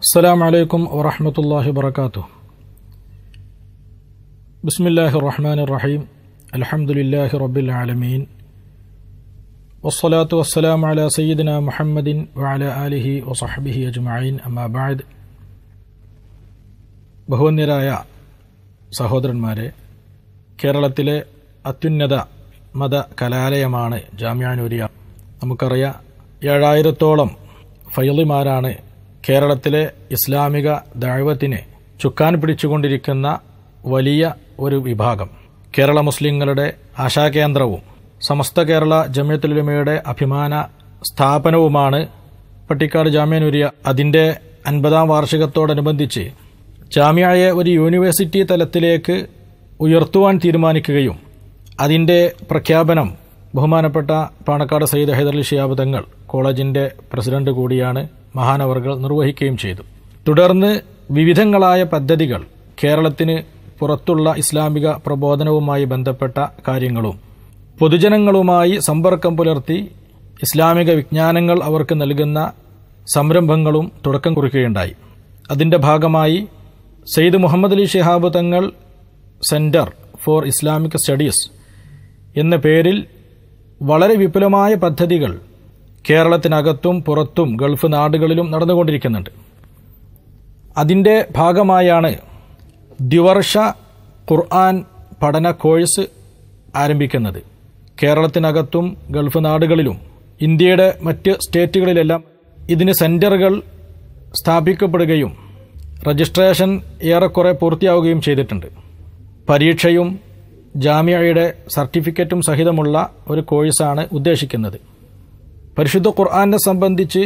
അസ്സലാമു അലൈക്കും വറഹ്മത്തുള്ളാഹി വബറകാതുഹു. ബിസ്മില്ലാഹിർ റഹ്മാനിർ റഹീം. അൽഹംദുലില്ലാഹി റബ്ബിൽ ആലമീൻ. വസ്സലാത്തു വസ്സലാമു അലാ സയ്യിദിനാ മുഹമ്മദിൻ വഅലാ ആലിഹി വസഹ്ബിഹി അജ്മഈൻ. അമ്മാ ബഅദ്. ബഹുവന്യരായ സഹോദരന്മാരെ, കേരളത്തിലെ അത്യുന്നത മത കലാലയമാണ് ജാമിഅ നൂരിയ. നമുക്കറിയാം, 7000-ഓളം ഫൈളിമാരാണ് കേരളത്തിലെ ഇസ്ലാമിക ദഅവത്തിനെ ചുക്കാൻ പിടിച്ചുകൊണ്ടിരിക്കുന്ന വലിയ ഒരു വിഭാഗം. കേരള മുസ്ലിങ്ങളുടെ ആശാകേന്ദ്രവും സമസ്ത കേരള ജമിഅത്തുൽ ഉലമയുടെ അഭിമാന സ്ഥാപനവുമാണ് പട്ടിക്കാട് ജാമിഅ നൂരിയ. അതിൻ്റെ 50-ാം വാർഷികത്തോടനുബന്ധിച്ച് ജാമിഅയെ ഒരു യൂണിവേഴ്സിറ്റി തലത്തിലേക്ക് ഉയർത്തുവാൻ തീരുമാനിക്കുകയും അതിൻ്റെ പ്രഖ്യാപനം ബഹുമാനപ്പെട്ട പാണക്കാട് സയ്യിദ് ഹൈദരലി ശിഹാബ് തങ്ങൾ, കോളേജിൻ്റെ പ്രസിഡന്റ് കൂടിയാണ്, മഹാനവർകൾ നിർവഹിക്കുകയും ചെയ്തു. തുടർന്ന് വിവിധങ്ങളായ പദ്ധതികൾ കേരളത്തിന് പുറത്തുള്ള ഇസ്ലാമിക പ്രബോധനവുമായി ബന്ധപ്പെട്ട കാര്യങ്ങളും പൊതുജനങ്ങളുമായി സമ്പർക്കം പുലർത്തി ഇസ്ലാമിക വിജ്ഞാനങ്ങൾ അവർക്ക് നൽകുന്ന സംരംഭങ്ങളും തുടക്കം കുറിക്കുകയുണ്ടായി. അതിൻ്റെ ഭാഗമായി Sayyid Muhammad Ali Shihab Thangal centre for Islamic studies എന്ന പേരിൽ വളരെ വിപുലമായ പദ്ധതികൾ കേരളത്തിനകത്തും പുറത്തും ഗൾഫ് നാടുകളിലും നടന്നുകൊണ്ടിരിക്കുന്നുണ്ട്. അതിൻ്റെ ഭാഗമായാണ് ദ്വിവർഷ ഖുർആൻ പഠന കോഴ്സ് ആരംഭിക്കുന്നത്. കേരളത്തിനകത്തും ഗൾഫ് നാടുകളിലും ഇന്ത്യയുടെ മറ്റ് സ്റ്റേറ്റുകളിലെല്ലാം ഇതിന് സെന്ററുകൾ സ്ഥാപിക്കപ്പെടുകയും രജിസ്ട്രേഷൻ ഏറെക്കുറെ പൂർത്തിയാവുകയും ചെയ്തിട്ടുണ്ട്. പരീക്ഷയും ജാമിഅയുടെ സർട്ടിഫിക്കറ്റും സഹിതമുള്ള ഒരു കോഴ്സാണ് ഉദ്ദേശിക്കുന്നത്. പരിശുദ്ധ ഖുർആനെ സംബന്ധിച്ച്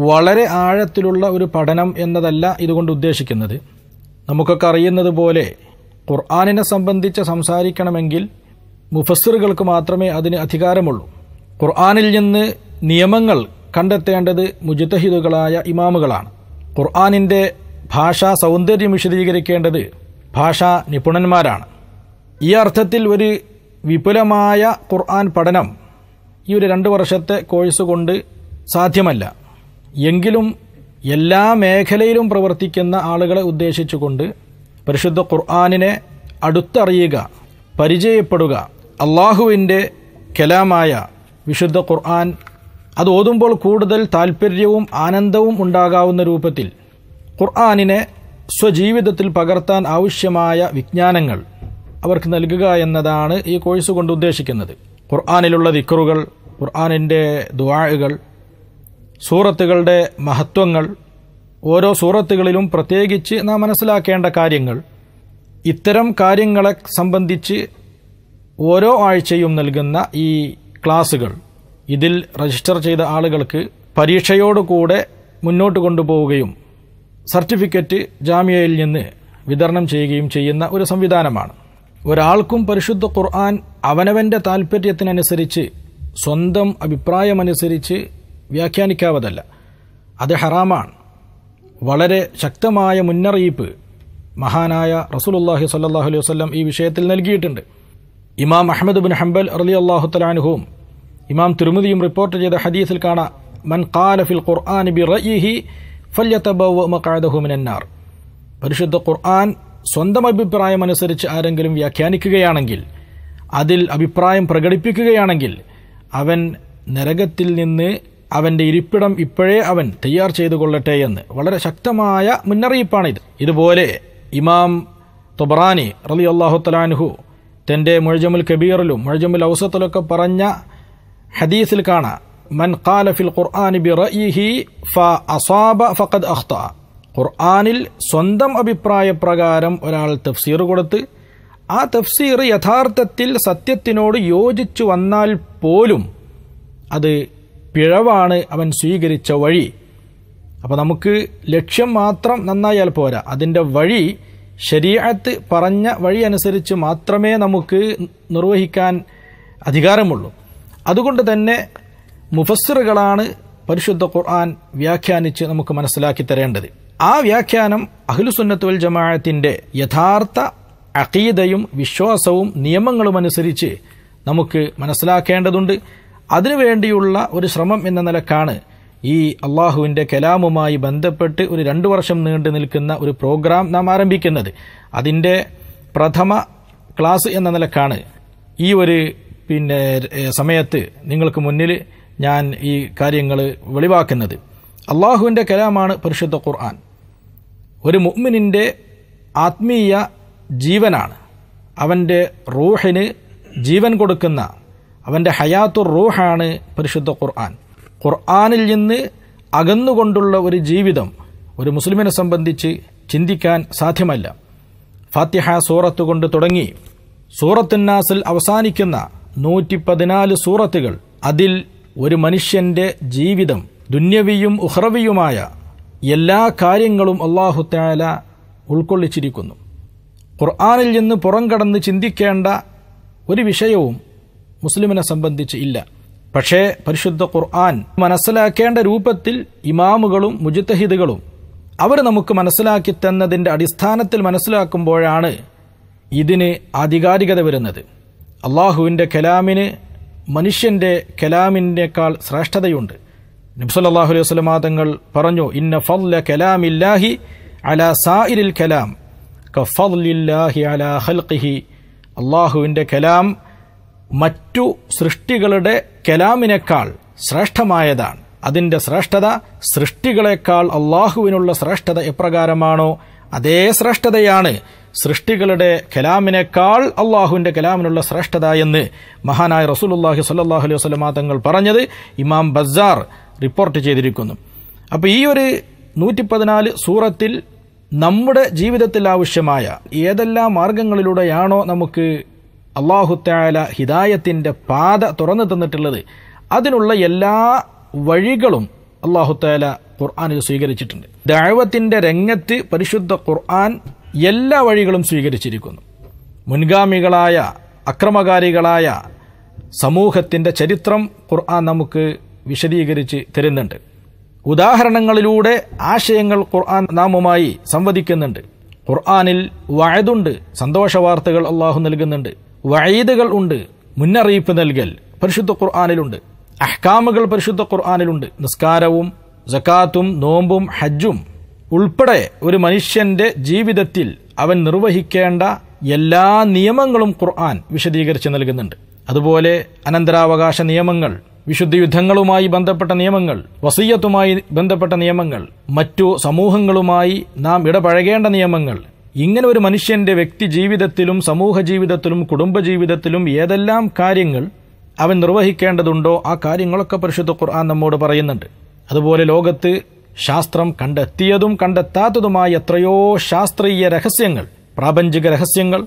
വളരെ ആഴത്തിലുള്ള ഒരു പഠനം എന്നതല്ല ഇതുകൊണ്ട് ഉദ്ദേശിക്കുന്നത്. നമുക്കൊക്കെ അറിയുന്നത് പോലെ ഖുർആനിനെ സംബന്ധിച്ച് സംസാരിക്കണമെങ്കിൽ മുഫസ്സിറുകൾക്ക് മാത്രമേ അതിന് അധികാരമുള്ളൂ. ഖുർആനിൽ നിന്ന് നിയമങ്ങൾ കണ്ടെത്തേണ്ടത് മുജ്തഹിദുകളായ ഇമാമുകളാണ്. ഖുർആനിൻ്റെ ഭാഷാ സൗന്ദര്യം വിശദീകരിക്കേണ്ടത് ഭാഷാ നിപുണന്മാരാണ്. ഈ അർത്ഥത്തിൽ ഒരു വിപുലമായ ഖുർആൻ പഠനം ഈ ഒരു 2 വർഷത്തെ കോഴ്സ് കൊണ്ട് സാധ്യമല്ല. എങ്കിലും എല്ലാ മേഖലയിലും പ്രവർത്തിക്കുന്ന ആളുകളെ ഉദ്ദേശിച്ചുകൊണ്ട് പരിശുദ്ധ ഖുർആനിനെ അടുത്തറിയുക, പരിചയപ്പെടുക, അള്ളാഹുവിൻ്റെ കലാമായ വിശുദ്ധ ഖുർആൻ അത് ഓതുമ്പോൾ കൂടുതൽ താൽപ്പര്യവും ആനന്ദവും ഉണ്ടാകാവുന്ന രൂപത്തിൽ ഖുർആനിനെ സ്വജീവിതത്തിൽ പകർത്താൻ ആവശ്യമായ വിജ്ഞാനങ്ങൾ അവർക്ക് നൽകുക എന്നതാണ് ഈ കോഴ്സ് കൊണ്ട് ഉദ്ദേശിക്കുന്നത്. ഖുർആനിലുള്ള ദിക്റുകൾ, ഖുർആനിൻ്റെ ദുആകൾ, സൂറത്തുകളുടെ മഹത്വങ്ങൾ, ഓരോ സൂറത്തുകളിലും പ്രത്യേകിച്ച് നാം മനസ്സിലാക്കേണ്ട കാര്യങ്ങൾ, ഇത്തരം കാര്യങ്ങളെ സംബന്ധിച്ച് ഓരോ ആഴ്ചയും നൽകുന്ന ഈ ക്ലാസുകൾ ഇതിൽ രജിസ്റ്റർ ചെയ്ത ആളുകൾക്ക് പരീക്ഷയോടുകൂടെ മുന്നോട്ട് കൊണ്ടുപോവുകയും സർട്ടിഫിക്കറ്റ് ജാമിയയിൽ നിന്ന് വിതരണം ചെയ്യുകയും ചെയ്യുന്ന ഒരു സംവിധാനമാണ്. ഒരാൾക്കും പരിശുദ്ധ ഖുർആൻ അവനവൻ്റെ താൽപ്പര്യത്തിനനുസരിച്ച് സ്വന്തം അഭിപ്രായമനുസരിച്ച് വ്യാഖ്യാനിക്കാവതല്ല. അത് ഹറാമാണ്. വളരെ ശക്തമായ മുന്നറിയിപ്പ് മഹാനായ റസൂലുള്ളാഹി സ്വല്ലല്ലാഹു അലൈഹി വസല്ലം ഈ വിഷയത്തിൽ നൽകിയിട്ടുണ്ട്. ഇമാം അഹ്മദ് ബിൻ ഹംബൽ റളിയല്ലാഹു തആല അൻഹുവും ഇമാം തിർമിദിയും റിപ്പോർട്ട് ചെയ്ത ഹദീസിൽ കാണാം, മൻ ഖാല ഫിൽ ഖുർആനി ബിറഅയിഹി ഫല്യതബവ്വ മഖഅദഹു മിനന്നാർ. പരിശുദ്ധ ഖുർആൻ സ്വന്തം അഭിപ്രായമനുസരിച്ച് ആരെങ്കിലും വ്യാഖ്യാനിക്കുകയാണെങ്കിൽ, അതിൽ അഭിപ്രായം പ്രകടിപ്പിക്കുകയാണെങ്കിൽ, അവൻ നരകത്തിൽ നിന്ന് അവൻ്റെ ഇരിപ്പിടം ഇപ്പോഴേ അവൻ തയ്യാർ ചെയ്തു കൊള്ളട്ടെ എന്ന് വളരെ ശക്തമായ മുന്നറിയിപ്പാണിത്. ഇതുപോലെ ഇമാം തൊബറാനി റളിയല്ലാഹു തആല അൻഹു തൻ്റെ മുഅ്ജമുൽ കബീറിലും മുഅ്ജമുൽ ഔസത്തിലൊക്കെ പറഞ്ഞ ഹദീസിൽ കാണാം, മൻ ഖാല ഫിൽ ഖുർആനി ബിറഅയിഹി ഫഅസാബ ഫഖദ് അഖ്തഅ. ഖുർആനിൽ സ്വന്തം അഭിപ്രായപ്രകാരം ഒരാൾ തഫ്സീർ കൊടുത്ത് ആ തഫ്സീർ യഥാർത്ഥത്തിൽ സത്യത്തിനോട് യോജിച്ചു വന്നാൽ പോലും അത് പിഴവാണ് അവൻ സ്വീകരിച്ച വഴി. അപ്പോൾ നമുക്ക് ലക്ഷ്യം മാത്രം നന്നായാൽ പോരാ, അതിൻ്റെ വഴി ശരീഅത്ത് പറഞ്ഞ വഴി അനുസരിച്ച് മാത്രമേ നമുക്ക് നിർവഹിക്കാൻ അധികാരമുള്ളൂ. അതുകൊണ്ട് തന്നെ മുഫസ്സിറുകളാണ് പരിശുദ്ധ ഖുർആൻ വ്യാഖ്യാനിച്ച് നമുക്ക് മനസ്സിലാക്കി തരേണ്ടത്. ആ വ്യാഖ്യാനം അഹ്ലുസുന്നത്ത് വൽ ജമാഅത്തിന്റെ യഥാർത്ഥ അഖീദയും വിശ്വാസവും നിയമങ്ങളും അനുസരിച്ച് നമുക്ക് മനസ്സിലാക്കേണ്ടതുണ്ട്. അതിനുവേണ്ടിയുള്ള ഒരു ശ്രമം എന്ന നിലക്കാണ് ഈ അള്ളാഹുവിൻ്റെ കലാമുമായി ബന്ധപ്പെട്ട് ഒരു 2 വർഷം നീണ്ടു നിൽക്കുന്ന ഒരു പ്രോഗ്രാം നാം ആരംഭിക്കുന്നത്. അതിൻ്റെ പ്രഥമ ക്ലാസ് എന്ന നിലക്കാണ് ഈ ഒരു സമയത്ത് നിങ്ങൾക്ക് മുന്നിൽ ഞാൻ ഈ കാര്യങ്ങൾ വെളിവാക്കുന്നത്. അള്ളാഹുവിൻ്റെ കലാമാണ് പരിശുദ്ധ ഖുർആൻ. ഒരു മുഅ്മിനിൻ്റെ ആത്മീയ ജീവനാണ്. അവൻ്റെ റൂഹിന് ജീവൻ കൊടുക്കുന്ന അവൻ്റെ ഹയാത്തുർ റൂഹാണ് പരിശുദ്ധ ഖുർആൻ. ഖുർആനിൽ നിന്ന് അകന്നുകൊണ്ടുള്ള ഒരു ജീവിതം ഒരു മുസ്ലിമിനെ സംബന്ധിച്ച് ചിന്തിക്കാൻ സാധ്യമല്ല. ഫാത്തിഹ സൂറത്ത് കൊണ്ട് തുടങ്ങി സൂറത്തുന്നാസിൽ അവസാനിക്കുന്ന 114 സൂറത്തുകൾ, അതിൽ ഒരു മനുഷ്യന്റെ ജീവിതം ദുന്യവിയും ഉഖ്റവിയുമായ എല്ലാ കാര്യങ്ങളും അല്ലാഹു തആല ഉൾക്കൊള്ളിച്ചിരിക്കുന്നു. ഖുർആനിൽ നിന്ന് പുറം കടന്ന് ചിന്തിക്കേണ്ട ഒരു വിഷയവും മുസ്ലിമിനെ സംബന്ധിച്ച് ഇല്ല. പക്ഷേ പരിശുദ്ധ ഖുർആൻ മനസ്സിലാക്കേണ്ട രൂപത്തിൽ ഇമാമുകളും മുജ്തഹിദുകളും അവർ നമുക്ക് മനസ്സിലാക്കി തന്നതിൻ്റെ അടിസ്ഥാനത്തിൽ മനസ്സിലാക്കുമ്പോഴാണ് ഇതിന് ആധികാരികത വരുന്നത്. അള്ളാഹുവിൻ്റെ കലാമിന് മനുഷ്യൻ്റെ കലാമിനേക്കാൾ ശ്രേഷ്ഠതയുണ്ട്. നബി സല്ലല്ലാഹു അലൈഹി വസല്ലം തങ്ങൾ പറഞ്ഞു, ഇന്ന ഫദ്ല കലാമില്ലാഹി അലാ സായിരിൽ കലാം കഫദ്ലില്ലാഹി അലാ ഖൽഖിഹി. അള്ളാഹുവിൻ്റെ കലാം മറ്റു സൃഷ്ടികളുടെ കലാമിനേക്കാൾ ശ്രേഷ്ഠമായതാണ്. അതിൻ്റെ ശ്രേഷ്ഠത സൃഷ്ടികളെക്കാൾ അള്ളാഹുവിനുള്ള ശ്രേഷ്ഠത എപ്രകാരമാണോ അതേ ശ്രേഷ്ഠതയാണ് സൃഷ്ടികളുടെ കലാമിനേക്കാൾ അള്ളാഹുവിൻ്റെ കലാമിനുള്ള ശ്രേഷ്ഠത എന്ന് മഹാനായ റസൂലുള്ളാഹി സ്വല്ലല്ലാഹു അലൈഹി വസല്ലം തങ്ങൾ പറഞ്ഞത് ഇമാം ബസ്സാർ റിപ്പോർട്ട് ചെയ്തിരിക്കുന്നു. അപ്പോൾ ഈ ഒരു 114 സൂറത്തിൽ നമ്മുടെ ജീവിതത്തിൽ ആവശ്യമായ ഏതെല്ലാം മാർഗങ്ങളിലൂടെയാണോ നമുക്ക് അല്ലാഹു തആല ഹിദായത്തിൻ്റെ പാത തുറന്നു തന്നിട്ടുള്ളത്, അതിനുള്ള എല്ലാ വഴികളും അല്ലാഹു തആല ഖുർആനിൽ സ്വീകരിച്ചിട്ടുണ്ട്. ദഅവത്തിന്റെ രംഗത്ത് പരിശുദ്ധ ഖുർആൻ എല്ലാ വഴികളും സ്വീകരിച്ചിരിക്കുന്നു. മുൻഗാമികളായ അക്രമകാരികളായ സമൂഹത്തിന്റെ ചരിത്രം ഖുർആൻ നമുക്ക് വിശദീകരിച്ച് തരുന്നുണ്ട്. ഉദാഹരണങ്ങളിലൂടെ ആശയങ്ങൾ ഖുർആൻ നാമുമായി സംവദിക്കുന്നുണ്ട്. ഖുർആനിൽ വഅദുണ്ട്, സന്തോഷവാർത്തകൾ അല്ലാഹു നൽകുന്നുണ്ട്. വഈദുകൾ ഉണ്ട്, മുന്നറിയിപ്പ് നൽകൽ പരിശുദ്ധ ഖുർആനിലുണ്ട്. അഹ്കാമുകൾ പരിശുദ്ധ ഖുർആനിലുണ്ട്. നിസ്കാരവും സകാത്തും നോമ്പും ഹജ്ജും ഉൾപ്പെടെ ഒരു മനുഷ്യന്റെ ജീവിതത്തിൽ അവൻ നിർവഹിക്കേണ്ട എല്ലാ നിയമങ്ങളും ഖുർആൻ വിശദീകരിച്ച് നൽകുന്നുണ്ട്. അതുപോലെ അനന്തരാവകാശ നിയമങ്ങൾ, വിശുദ്ധ യുദ്ധങ്ങളുമായി ബന്ധപ്പെട്ട നിയമങ്ങൾ, വസിയ്യത്തുമായി ബന്ധപ്പെട്ട നിയമങ്ങൾ, മറ്റു സമൂഹങ്ങളുമായി നാം ഇടപഴകേണ്ട നിയമങ്ങൾ, ഇങ്ങനെ ഒരു മനുഷ്യന്റെ വ്യക്തി ജീവിതത്തിലും സമൂഹ ജീവിതത്തിലും കുടുംബ ജീവിതത്തിലും ഏതെല്ലാം കാര്യങ്ങൾ അവൻ നിർവഹിക്കേണ്ടതുണ്ടോ ആ കാര്യങ്ങളൊക്കെ പരിശുദ്ധ ഖുർആൻ നമ്മോട് പറയുന്നുണ്ട്. അതുപോലെ ലോകത്ത് ശാസ്ത്രം കണ്ടെത്തിയതും കണ്ടെത്താത്തതുമായ എത്രയോ ശാസ്ത്രീയ രഹസ്യങ്ങൾ, പ്രാപഞ്ചിക രഹസ്യങ്ങൾ,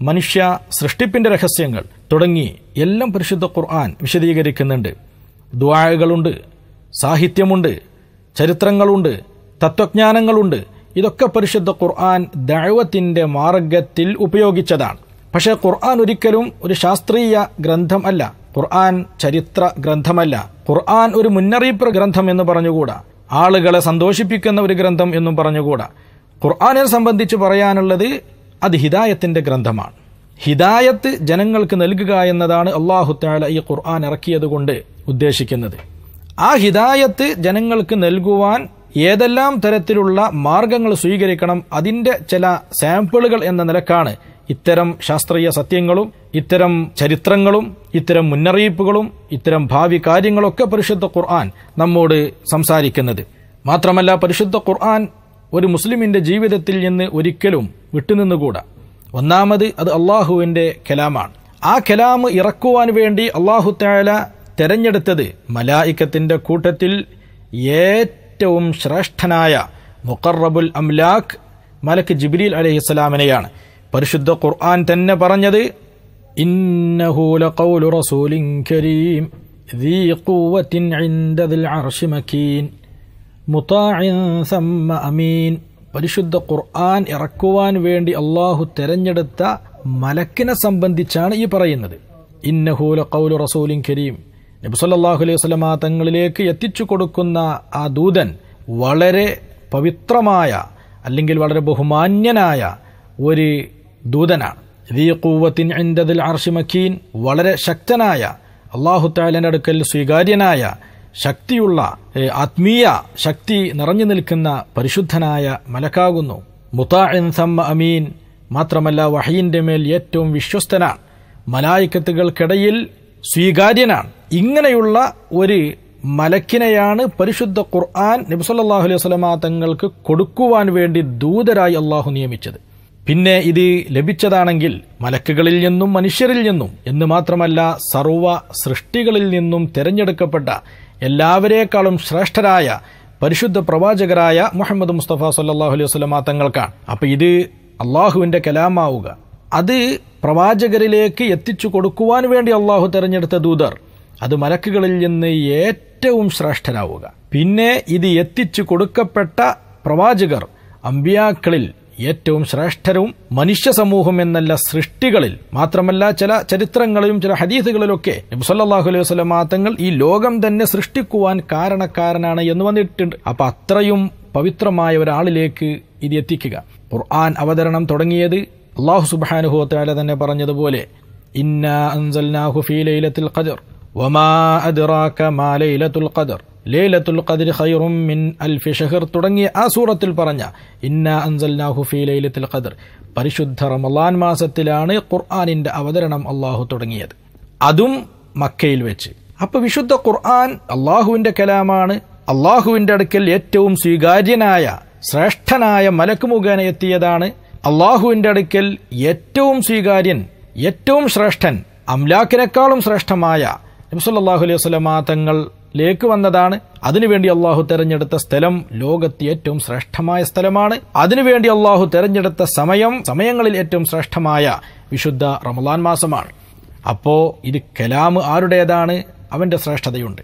മനുഷ്യ സൃഷ്ടിപ്പിന്റെ രഹസ്യങ്ങൾ തുടങ്ങി എല്ലാം പരിശുദ്ധ ഖുർആൻ വിശദീകരിക്കുന്നുണ്ട്. ദുആകളുണ്ട്, സാഹിത്യമുണ്ട്, ചരിത്രങ്ങളുണ്ട്, തത്വജ്ഞാനങ്ങളുണ്ട്. ഇതൊക്കെ പരിശുദ്ധ ഖുർആൻ ദഅവത്തിന്റെ മാർഗത്തിൽ ഉപയോഗിച്ചതാണ്. പക്ഷേ ഖുർആൻ ഒരിക്കലും ഒരു ശാസ്ത്രീയ ഗ്രന്ഥം അല്ല. ഖുർആൻ ചരിത്ര ഗ്രന്ഥമല്ല. ഖുർആൻ ഒരു മുന്നറിയിപ്പ് ഗ്രന്ഥം എന്ന് പറഞ്ഞുകൂടാ. ആളുകളെ സന്തോഷിപ്പിക്കുന്ന ഒരു ഗ്രന്ഥം എന്നും പറഞ്ഞുകൂടാ. ഖുർആനെ സംബന്ധിച്ച് പറയാനുള്ളത് അത് ഹിദായത്തിന്റെ ഗ്രന്ഥമാണ്. ഹിദായത്ത് ജനങ്ങൾക്ക് നൽകുക എന്നതാണ് അല്ലാഹു തആല ഈ ഖുർആൻ ഇറക്കിയത് കൊണ്ട് ഉദ്ദേശിക്കുന്നത്. ആ ഹിദായത്ത് ജനങ്ങൾക്ക് നൽകുവാൻ ഏതെല്ലാം തരത്തിലുള്ള മാർഗങ്ങൾ സ്വീകരിക്കണം, അതിന്റെ ചില സാമ്പിളുകൾ എന്ന നിലക്കാണ് ഇത്തരം ശാസ്ത്രീയ സത്യങ്ങളും ഇത്തരം ചരിത്രങ്ങളും ഇത്തരം മുന്നറിയിപ്പുകളും ഇത്തരം ഭാവി കാര്യങ്ങളൊക്കെ പരിശുദ്ധ ഖുർആൻ നമ്മോട് സംസാരിക്കുന്നത്. മാത്രമല്ല പരിശുദ്ധ ഖുർആൻ ഒരു മുസ്ലിമിന്റെ ജീവിതത്തിൽ നിന്ന് ഒരിക്കലും വിട്ടുനിന്നുകൂടാ. ഒന്നാമത് അത് അള്ളാഹുവിന്റെ കലാമാണ്. ആ കലാം ഇറക്കുവാൻ വേണ്ടി അള്ളാഹു തആല തെരഞ്ഞെടുത്തത് മലായിക്കത്തിന്റെ കൂട്ടത്തിൽ ഏറ്റവും ശ്രേഷ്ഠനായ മുഖറബുൽ അംലാഖ് മലക്ക് ജിബ്രീൽ അലൈഹിസ്സലാമിനെയാണ്. പരിശുദ്ധ ഖുർആൻ തന്നെ പറഞ്ഞത് ഇന്നഹു ലഖൗലു റസൂലിൻ കരീം ദീ ഖുവ്വത്തിൻ ഇൻദ ദിൽ അർശി മകീൻ മുതാഇൻ സമ്മ അമീൻ. പരിശുദ്ധ ഖുർആൻ ഇറക്കുവാൻ വേണ്ടി അള്ളാഹു തെരഞ്ഞെടുത്ത മലക്കിനെ സംബന്ധിച്ചാണ് ഈ പറയുന്നത്. ഇന്നഹു ലഖൗലു റസൂലിൻ കരീം. നബി സല്ലല്ലാഹു അലൈഹി വസല്ലം തങ്ങളിലേക്ക് എത്തിച്ചു കൊടുക്കുന്ന ആ ദൂതൻ വളരെ പവിത്രമായ അല്ലെങ്കിൽ വളരെ ബഹുമാന്യനായ ഒരു ദൂതനാണ്. ദീ ഖുവ്വത്തിൻ ഇൻദ ദിൽ അർശി മകീൻ, വളരെ ശക്തനായ, അല്ലാഹു തആലയുടെ അടുക്കൽ സ്വീകാര്യനായ, ശക്തിയുള്ള ആത്മീയ ശക്തി നിറഞ്ഞു നിൽക്കുന്ന പരിശുദ്ധനായ മലക്കാകുന്നു. മുതാഇൻ സമ്മ അമീൻ, മാത്രമല്ല വഹയിന്റെ മേൽ ഏറ്റവും വിശ്വസ്തനാണ്, മലായിക്കത്തുകൾക്കിടയിൽ സ്വീകാര്യനാണ്. ഇങ്ങനെയുള്ള ഒരു മലക്കിനെയാണ് പരിശുദ്ധ ഖുർആൻ നബി സല്ലല്ലാഹു അലൈഹി വസല്ലമ തങ്ങൾക്ക് കൊടുക്കുവാൻ വേണ്ടി ദൂതരായി അള്ളാഹു നിയമിച്ചത്. പിന്നെ ഇത് ലഭിച്ചതാണെങ്കിൽ മലക്കുകളിൽ നിന്നും മനുഷ്യരിൽ നിന്നും എന്ന് മാത്രമല്ല സർവ സൃഷ്ടികളിൽ നിന്നും തിരഞ്ഞെടുക്കപ്പെട്ട എല്ലാവരേക്കാളും ശ്രേഷ്ഠരായ പരിശുദ്ധ പ്രവാചകരായ മുഹമ്മദ് മുസ്തഫ സല്ലല്ലാഹു അലൈഹി വസല്ലമ തങ്ങൾക്കാണ്. അപ്പൊ ഇത് അള്ളാഹുവിന്റെ കലാമാവുക, അത് പ്രവാചകരിലേക്ക് എത്തിച്ചു കൊടുക്കുവാൻ വേണ്ടി അള്ളാഹു തെരഞ്ഞെടുത്ത ദൂതർ, അത് മലക്കുകളിൽ നിന്ന് ഏറ്റവും ശ്രേഷ്ഠരാവുക. പിന്നെ ഇത് എത്തിച്ചു കൊടുക്കപ്പെട്ട പ്രവാചകർ അമ്പിയാക്കളിൽ ഏറ്റവും ശ്രേഷ്ഠരും, മനുഷ്യ സമൂഹം എന്നല്ല സൃഷ്ടികളിൽ മാത്രമല്ല ചില ചരിത്രങ്ങളിലും ചില ഹദീസുകളിലൊക്കെ നബി സല്ലല്ലാഹു അലൈഹി വസല്ലമ തങ്ങൾ ഈ ലോകം തന്നെ സൃഷ്ടിക്കുവാൻ കാരണക്കാരനാണ് എന്ന് വന്നിട്ടുണ്ട്. അപ്പൊ അത്രയും പവിത്രമായ ഒരാളിലേക്ക് ഇത് എത്തിക്കുക. ഖുർആൻ അവതരണം തുടങ്ങിയത് അല്ലാഹു സുബ്ഹാനഹു വ തആല തന്നെ പറഞ്ഞതുപോലെ ഇന്നാ അൻസൽനാഹു ഫീ ലൈലത്തുൽ ഖദ്ർ വമാ അദ്റാക മാ ലൈലത്തുൽ ഖദ്ർ ലൈലത്തുൽ ഖദ്ർ ഖൈറും മിൻ അൽഫി ഷഹർ തുടങ്ങിയ ആ സൂറത്തിൽ പറഞ്ഞ ഇന്നാ അൻസൽനാഹു ഫീ ലൈലത്തുൽ ഖദ്ർ, പരിശുദ്ധ റമളാൻ മാസത്തിലാണ് ഖുർആനിന്റെ അവതരണം അല്ലാഹു തുടങ്ങിയത്, അതും മക്കയിൽ വെച്ച്. അപ്പൊ വിശുദ്ധ ഖുർആൻ അല്ലാഹുവിന്റെ കലാമാണ്. അല്ലാഹുവിന്റെ അടുക്കൽ ഏറ്റവും സ്വീകാര്യനായ ശ്രേഷ്ഠനായ മലക്ക് മുഖേന എത്തിയതാണ്. അല്ലാഹുവിന്റെ അടുക്കൽ ഏറ്റവും സ്വീകാര്യൻ, ഏറ്റവും ശ്രേഷ്ഠൻ, അംലാക്കിനേക്കാളും ശ്രേഷ്ഠമായ നബി സല്ലല്ലാഹു അലൈഹി വസല്ലമ തങ്ങളിലേക്ക് വന്നതാണ്. അതിനുവേണ്ടി അള്ളാഹു തെരഞ്ഞെടുത്ത സ്ഥലം ലോകത്ത് ഏറ്റവും ശ്രേഷ്ഠമായ സ്ഥലമാണ്. അതിനുവേണ്ടി അള്ളാഹു തെരഞ്ഞെടുത്ത സമയങ്ങളിൽ ഏറ്റവും ശ്രേഷ്ഠമായ വിശുദ്ധ റമളാൻ മാസമാണ്. അപ്പോ ഇത് കലാം ആരുടേതാണ്? അവന്റെ ശ്രേഷ്ഠതയുണ്ട്.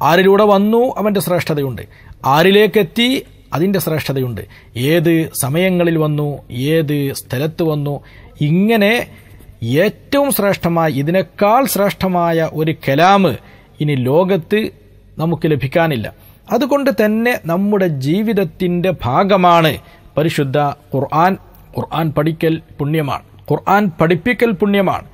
ആരിലൂടെ വന്നു അവന്റെ ശ്രേഷ്ഠതയുണ്ട്. ആരിലേക്കെത്തി അതിന്റെ ശ്രേഷ്ഠതയുണ്ട്. ഏത് സമയങ്ങളിൽ വന്നു, ഏത് സ്ഥലത്ത് വന്നു, ഇങ്ങനെ ഏറ്റവും ശ്രേഷ്ഠമായ, ഇതിനേക്കാൾ ശ്രേഷ്ഠമായ ഒരു കലാമ് ഇനി ലോകത്ത് നമുക്ക് ലഭിക്കാനില്ല. അതുകൊണ്ട് തന്നെ നമ്മുടെ ജീവിതത്തിന്റെ ഭാഗമാണ് പരിശുദ്ധ ഖുർആൻ. ഖുർആൻ പഠിക്കൽ പുണ്യമാണ്, ഖുർആൻ പഠിപ്പിക്കൽ പുണ്യമാണ്,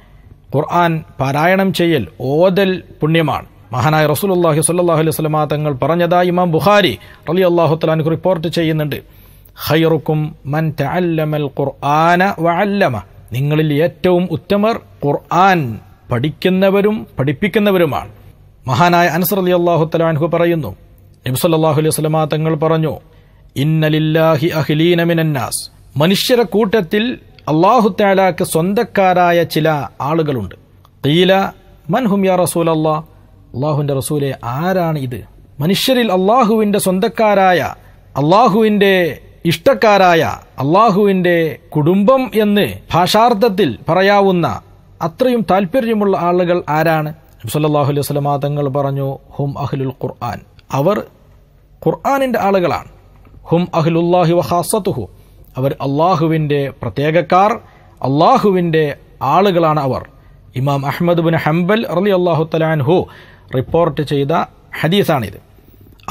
ഖുർആൻ പാരായണം ചെയ്യൽ, ഓതൽ പുണ്യമാണ്. മഹാനായ റസൂലുള്ളാഹി സ്വല്ലല്ലാഹു അലൈഹി വസല്ലമ തങ്ങൾ പറഞ്ഞതായി ഇമാം ബുഖാരി റളിയല്ലാഹു തആല അൻഹു റിപ്പോർട്ട് ചെയ്യുന്നുണ്ട്, ഖൈറുക്കും മൻ തഅല്ലമൽ ഖുർആന വഅല്ലമ, നിങ്ങളിൽ ഏറ്റവും ഉത്തമർ ഖുർആൻ പഠിക്കുന്നവരും പഠിപ്പിക്കുന്നവരുമാണ്. മഹാനായ അനസ് റളിയല്ലാഹു തആല അൻഹു പറയുന്നു, നബി സല്ലല്ലാഹു അലൈഹി വസല്ലമ തങ്ങൾ പറഞ്ഞു, ഇന്ന ലില്ലാഹി അഹ്ലീന മിനന്നാസ്, മനുഷ്യരുടെ കൂട്ടത്തിൽ അല്ലാഹു തആലാക്ക് സ്വന്തക്കാരായ ചില ആളുകളുണ്ട്. ഖീല മൻ ഹും യാ റസൂലല്ലാഹ്, അല്ലാഹുവിന്റെ റസൂലെ ആരാണ് ഇത്? മനുഷ്യരിൽ അല്ലാഹുവിന്റെ സ്വന്തക്കാരായ, അല്ലാഹുവിന്റെ ഇഷ്ടക്കാരായ, അല്ലാഹുവിന്റെ കുടുംബം എന്ന് ഭാഷാർത്ഥത്തിൽ പറയാവുന്ന അത്രയും താല്പര്യമുള്ള ആളുകൾ ആരാണ്? നബി സല്ലല്ലാഹു അലൈഹി വസല്ലമ തങ്ങൾ പറഞ്ഞു, ഹും അഹ്ലുൽ ഖുർആൻ, അവർ ഖുർആനിന്റെ ആളുകളാണ്. ഹും അഹ്ലുല്ലാഹി വഖാസത്തുഹു, അവർ അല്ലാഹുവിന്റെ പ്രത്യേകക്കാർ, അല്ലാഹുവിന്റെ ആളുകളാണ് അവർ. ഇമാം അഹ്മദ് ബിൻ ഹംബൽ റളിയല്ലാഹു തആല അൻഹു റിപ്പോർട്ട് ചെയ്ത ഹദീസാണിത്.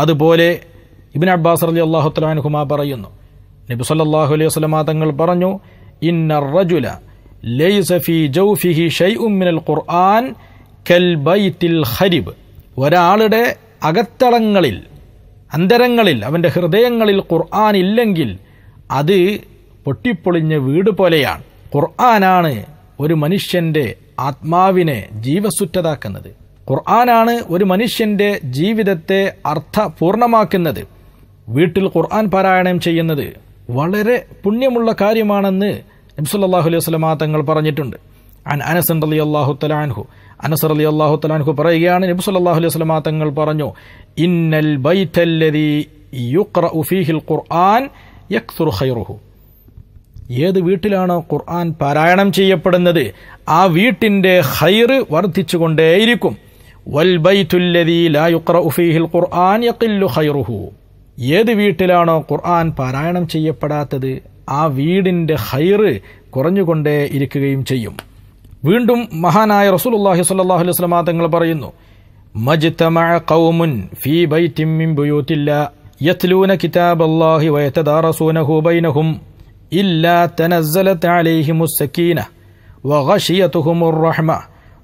അതുപോലെ ഇബ്നു അബ്ബാസ് റളിയല്ലാഹു തആല അൻഹുമാ പറയുന്നു, നബി സല്ലല്ലാഹു അലൈഹി വസല്ലമ തങ്ങൾ പറഞ്ഞു, ഇന്നർ റജുല ലൈസ ഫീ ജൗഫിഹി ഷൈഉൻ മിനൽ ഖുർആൻ കൽ ബൈത്തിൽ ഖരിബ്, ഒരാളുടെ അകത്തളങ്ങളിൽ, അന്തരങ്ങളിൽ, അവന്റെ ഹൃദയങ്ങളിൽ ഖുർആൻ ഇല്ലെങ്കിൽ അത് പൊട്ടിപ്പൊളിഞ്ഞ വീട് പോലെയാണ്. ഖുർആനാണ് ഒരു മനുഷ്യന്റെ ആത്മാവിനെ ജീവസുറ്റതാക്കുന്നത്. ഖുർആനാണ് ഒരു മനുഷ്യന്റെ ജീവിതത്തെ അർത്ഥപൂർണമാക്കുന്നത്. വീട്ടിൽ ഖുർആൻ പാരായണം ചെയ്യുന്നത് വളരെ പുണ്യമുള്ള കാര്യമാണെന്ന് നബി സല്ലല്ലാഹു അലൈഹി വസല്ലമ തങ്ങൾ പറഞ്ഞിട്ടുണ്ട്. അനസ് റളിയല്ലാഹു തആല അൻഹു, അനസ് റളിയല്ലാഹു തആല അൻഹു പറയുകയാണ്, നബി സല്ലല്ലാഹു അലൈഹി വസല്ലമ തങ്ങൾ പറഞ്ഞു, ഇന്നൽ ബൈതല്ലദീ യുഖ്റഉ ഫീഹിൽ ഖുർആൻ യക്സുറു ഖൈറുഹു, ഏത് വീട്ടിലാണോ ഖുർആൻ പാരായണം ചെയ്യപ്പെടുന്നത് ആ വീട്ടിന്റെ ഖൈറ് വർദ്ധിച്ചുകൊണ്ടേയിരിക്കും. വൽ ബൈതുല്ലദീ ലാ യുഖ്റഉ ഫീഹിൽ ഖുർആൻ യഖില്ലു ഖൈറുഹു, ഏത് വീട്ടിലാണോ ഖുർആൻ പാരായണം ചെയ്യപ്പെടാത്തത് ആ വീടിന്റെ ഖൈറ് കുറഞ്ഞുകൊണ്ടേ ഇരിക്കുകയും ചെയ്യും. വീണ്ടും മഹാനായ റസൂലുള്ളാഹി സ്വല്ലല്ലാഹു അലൈഹി വസല്ലം തങ്ങൾ പറയുന്നു, മജ്തമഅ ഖൗമുൻ ഫീ ബൈത്തിൻ മിൻ ബുയൂത്തില്ലാഹി യത്ലൂന കിതാബല്ലാഹി വയതദാറസൂനഹു ബൈനഹും ഇല്ലാ തനസ്സലത് അലൈഹിമുസ് സകീനഹ വഗശിയതുഹുമുർ റഹ്മ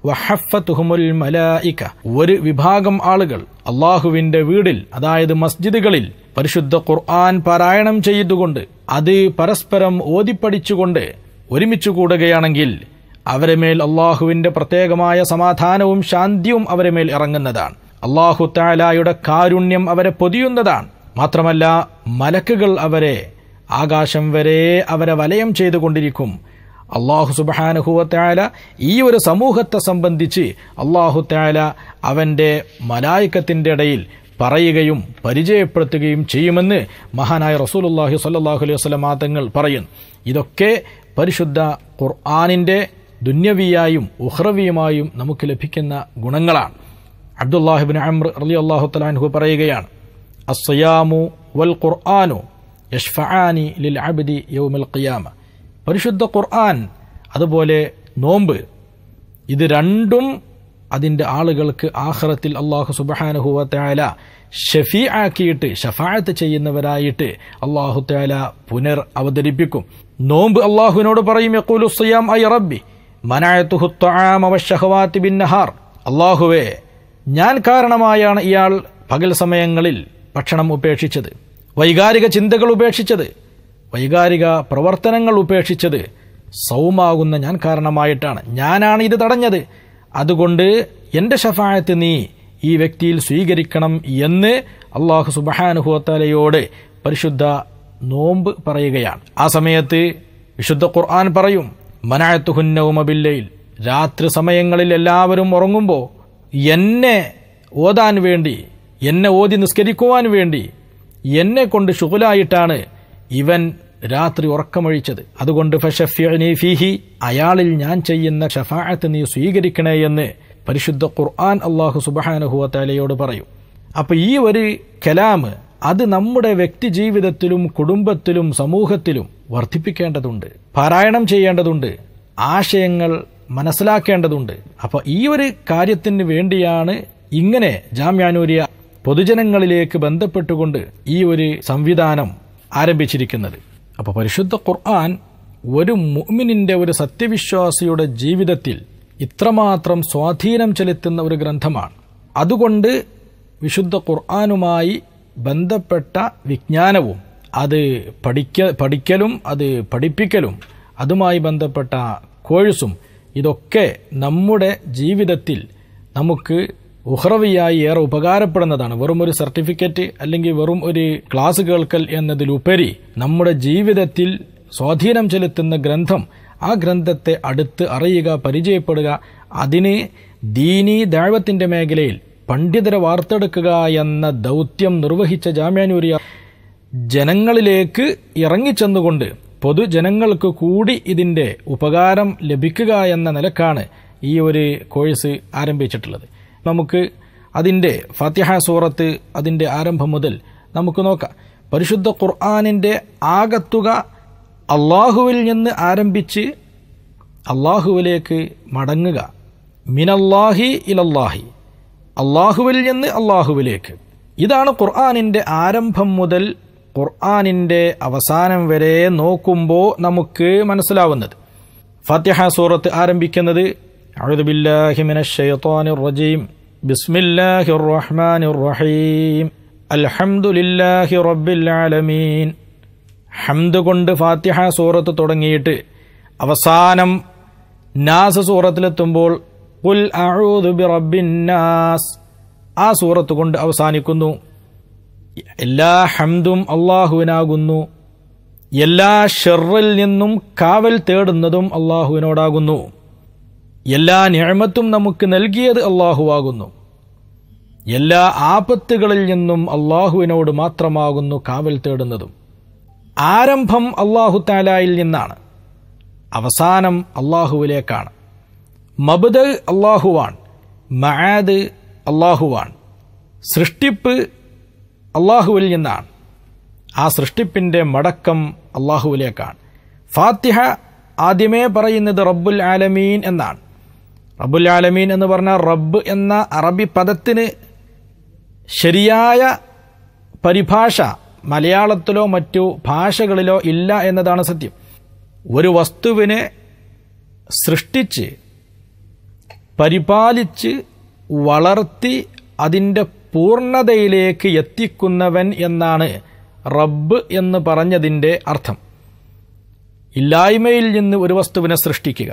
വഹഫത്തുഹുമുൽ മലായിക. ഒരു വിഭാഗം ആളുകൾ അള്ളാഹുവിന്റെ വീടിൽ, അതായത് മസ്ജിദുകളിൽ പരിശുദ്ധ ഖുർആൻ പാരായണം ചെയ്തുകൊണ്ട് അത് പരസ്പരം ഓതിപ്പടിച്ചുകൊണ്ട് ഒരുമിച്ചു കൂടുകയാണെങ്കിൽ അവരെ മേൽ അള്ളാഹുവിന്റെ പ്രത്യേകമായ സമാധാനവും ശാന്തിയും അവരെ മേൽ ഇറങ്ങുന്നതാണ്. അള്ളാഹു തആലയുടെ കാരുണ്യം അവരെ പൊതിയുന്നതാണ്. മാത്രമല്ല മലക്കുകൾ അവരെ ആകാശം വരെ അവരെ വലയം ചെയ്തുകൊണ്ടിരിക്കും. അള്ളാഹു സുബ്ഹാനഹു വ തആല ഈ ഒരു സമൂഹത്തെ സംബന്ധിച്ച് അള്ളാഹു തആല അവന്റെ മലായികത്തിന്റെ ഇടയിൽ പറയുകയും പരിചയപ്പെടുത്തുകയും ചെയ്യുമെന്ന് മഹാനായ റസൂലുള്ളാഹി സ്വല്ലല്ലാഹു അലൈഹി വസല്ലം തങ്ങൾ പറയുന്നു. ഇതൊക്കെ പരിശുദ്ധ ഖുർആനിന്റെ ദുന്യവിയായും ഉഖ്റവിയുമായും നമുക്ക് ലഭിക്കുന്ന ഗുണങ്ങളാണ്. അബ്ദുല്ലാഹി ഇബ്നു അംർ റളിയല്ലാഹു തആല അൻഹു പറയുകയാണ്, അസ്സിയാമു വൽ ഖുർആനു യശ്ഫഅാനി ലിൽ അബ്ദി യൗമൽ ഖിയാമ. പരിശുദ്ധ ഖുർആൻ അതുപോലെ നോമ്പ്, ഇത് രണ്ടും അതിന്റെ ആളുകൾക്ക് ആഖിറത്തിൽ അല്ലാഹു സുബ്ഹാനഹു വ തആല ഷഫീആക്കിയിട്ട് ശഫാഅത്ത് ചെയ്യുന്നവരായിട്ട് അല്ലാഹു തആല അവതരിപ്പിക്കും. നോമ്പ് അല്ലാഹുവിനോട് പറയും, യഖൂലു സിയാം ഐ റബ്ബി മനഅതുഹു അത്അാമ വശഹവാതി ബിന്നഹാർ. അല്ലാഹുവേ, ഞാൻ കാരണമായാണ് ഇയാൾ പകൽ സമയങ്ങളിൽ ഭക്ഷണം ഉപേക്ഷിച്ചത്, വൈകാരിക ചിന്തകൾ ഉപേക്ഷിച്ചത്, വൈകാരിക പ്രവർത്തനങ്ങൾ ഉപേക്ഷിച്ചത് സൗമാകുന്ന ഞാൻ കാരണമായിട്ടാണ്. ഞാനാണ് ഇത് തടഞ്ഞത്. അതുകൊണ്ട് എന്റെ ശഫാഅത്ത് നീ ഈ വ്യക്തിയിൽ സ്വീകരിക്കണം എന്ന് അല്ലാഹു സുബ്ഹാനഹു വ തആലയോട് പരിശുദ്ധ നോമ്പ് പറയുകയാണ്. ആ സമയത്ത് വിശുദ്ധ ഖുർആൻ പറയും, മനഅതുഹു നൗമ ബില്ലൈൽ. രാത്രി സമയങ്ങളിൽ എല്ലാവരും ഉറങ്ങുമ്പോൾ എന്നെ ഓതാൻ വേണ്ടി, എന്നെ ഓതി നിസ്കരിക്കുവാൻ വേണ്ടി എന്നെ കൊണ്ട് ശുഗലായിട്ടാണ് ഇവൻ രാത്രി ഉറക്കമൊഴിച്ചത്. അതുകൊണ്ട് ഫശഫിഅനി ഫീഹി, അയാളിൽ ഞാൻ ചെയ്യുന്ന ശഫാഅത്ത് നീ സ്വീകരിക്കണേ എന്ന് പരിശുദ്ധ ഖുർആൻ അല്ലാഹു സുബ്ഹാനഹു വ തആലയോട് പറയും. അപ്പൊ ഈ ഒരു കലാമ് അത് നമ്മുടെ വ്യക്തി ജീവിതത്തിലും കുടുംബത്തിലും സമൂഹത്തിലും വർദ്ധിപ്പിക്കേണ്ടതുണ്ട്, പാരായണം ചെയ്യേണ്ടതുണ്ട്, ആശയങ്ങൾ മനസ്സിലാക്കേണ്ടതുണ്ട്. അപ്പൊ ഈ ഒരു കാര്യത്തിന് വേണ്ടിയാണ് ഇങ്ങനെ ജാമിഅ നൂരിയ പൊതുജനങ്ങളിലേക്ക് ബന്ധപ്പെട്ടുകൊണ്ട് ഈ ഒരു സംവിധാനം ആരംഭിച്ചിരിക്കുന്നത്. അപ്പൊ പരിശുദ്ധ ഖുർആൻ ഒരു മുഅ്മിനിന്റെ, ഒരു സത്യവിശ്വാസിയുടെ ജീവിതത്തിൽ ഇത്രമാത്രം സ്വാധീനം ചെലുത്തുന്ന ഒരു ഗ്രന്ഥമാണ്. അതുകൊണ്ട് വിശുദ്ധ ഖുർആനുമായി ബന്ധപ്പെട്ട വിജ്ഞാനവും അത് പഠിക്കലും അത് പഠിപ്പിക്കലും അതുമായി ബന്ധപ്പെട്ട കോഴ്സും ഇതൊക്കെ നമ്മുടെ ജീവിതത്തിൽ നമുക്ക് ഉഖ്റവിയായി ഏറെ ഉപകാരപ്പെടുന്നതാണ്. വെറും ഒരു സർട്ടിഫിക്കറ്റ് അല്ലെങ്കിൽ വെറും ഒരു ക്ലാസ് കേൾക്കൽ എന്നതിലുപരി നമ്മുടെ ജീവിതത്തിൽ സ്വാധീനം ചെലുത്തുന്ന ഗ്രന്ഥം, ആ ഗ്രന്ഥത്തെ അടുത്ത് അറിയുക, പരിചയപ്പെടുക, അതിന് ദീനീ ദഅവത്തിന്റെ മേഖലയിൽ പണ്ഡിതരെ വാർത്തെടുക്കുക എന്ന ദൗത്യം നിർവഹിച്ച ജാമിഅ നൂരിയ ജനങ്ങളിലേക്ക് ഇറങ്ങിച്ചെന്നുകൊണ്ട് പൊതുജനങ്ങൾക്ക് കൂടി ഇതിന്റെ ഉപകാരം ലഭിക്കുക എന്ന നിലക്കാണ് ഈ ഒരു കോഴ്സ് ആരംഭിച്ചിട്ടുള്ളത്. നമുക്ക് അതിന്റെ ഫാത്തിഹ സൂറത്ത് അതിന്റെ ആരംഭം മുതൽ നമുക്ക് നോക്കാം. പരിശുദ്ധ ഖുർആനിന്റെ ആകത്തുക അള്ളാഹുവിൽ നിന്ന് ആരംഭിച്ച് അള്ളാഹുവിലേക്ക് മടങ്ങുക. മിനല്ലാഹി ഇലല്ലാഹി, അള്ളാഹുവിൽ നിന്ന് അള്ളാഹുവിലേക്ക്. ഇതാണ് ഖുർആനിന്റെ ആരംഭം മുതൽ ഖുർആനിന്റെ അവസാനം വരെ നോക്കുമ്പോൾ നമുക്ക് മനസ്സിലാവുന്നത്. ഫാത്തിഹ സൂറത്ത് ആരംഭിക്കുന്നത് അഊദു ബില്ലാഹി മിനശ് ശൈത്വാനിർ റജീം ബിസ്മില്ലാഹിർ റഹ്മാനിർ റഹീം അൽഹംദുലില്ലാഹി റബ്ബിൽ ആലമീൻ. ഹംദ് കൊണ്ട് ഫാത്തിഹ സൂറത്ത് തുടങ്ങിയിട്ട് അവസാനം നാസ് സൂറത്തിലെത്തുമ്പോൾ ഖുൽ അഊദു ബിറബ്ബിൻ നാസ്, ആ സൂറത്ത് കൊണ്ട് അവസാനിക്കുന്നു. എല്ലാ ഹംദും അള്ളാഹുവിനാകുന്നു, എല്ലാ ഷർറിൽ നിന്നും കാവൽ തേടുന്നതും അള്ളാഹുവിനോടാകുന്നു, എല്ലാ നിഅമത്തും നമുക്ക് നൽകിയത് അള്ളാഹുവാകുന്നു, എല്ലാ ആപത്തുകളിൽ നിന്നും അള്ളാഹുവിനോട് മാത്രമാകുന്നു കാവൽ തേടുന്നതും. ആരംഭം അള്ളാഹു തആലയിൽ നിന്നാണ്, അവസാനം അള്ളാഹുവിലേക്കാണ്. മബ്ദഅ് അള്ളാഹുവാൻ, മആദ് അള്ളാഹുവാൻ. സൃഷ്ടിപ്പ് അള്ളാഹുവിൽ നിന്നാണ്, ആ സൃഷ്ടിപ്പിന്റെ മടക്കം അള്ളാഹുവിലേക്കാണ്. ഫാത്തിഹ ആദ്യമേ പറയുന്നത് റബ്ബുൽ ആലമീൻ എന്നാണ്. റബ്ബുൽ ആലമീൻ എന്ന് പറഞ്ഞാൽ റബ്ബ് എന്ന അറബി പദത്തിന് ശരിയായ പരിഭാഷ മലയാളത്തിലോ മറ്റു ഭാഷകളിലോ ഇല്ല എന്നതാണ് സത്യം. ഒരു വസ്തുവിനെ സൃഷ്ടിച്ച് പരിപാലിച്ച് വളർത്തി അതിൻ്റെ പൂർണ്ണതയിലേക്ക് എത്തിക്കുന്നവൻ എന്നാണ് റബ്ബ് എന്ന് പറഞ്ഞതിൻ്റെ അർത്ഥം. ഇല്ലായ്മയിൽ നിന്ന് ഒരു വസ്തുവിനെ സൃഷ്ടിക്കുക,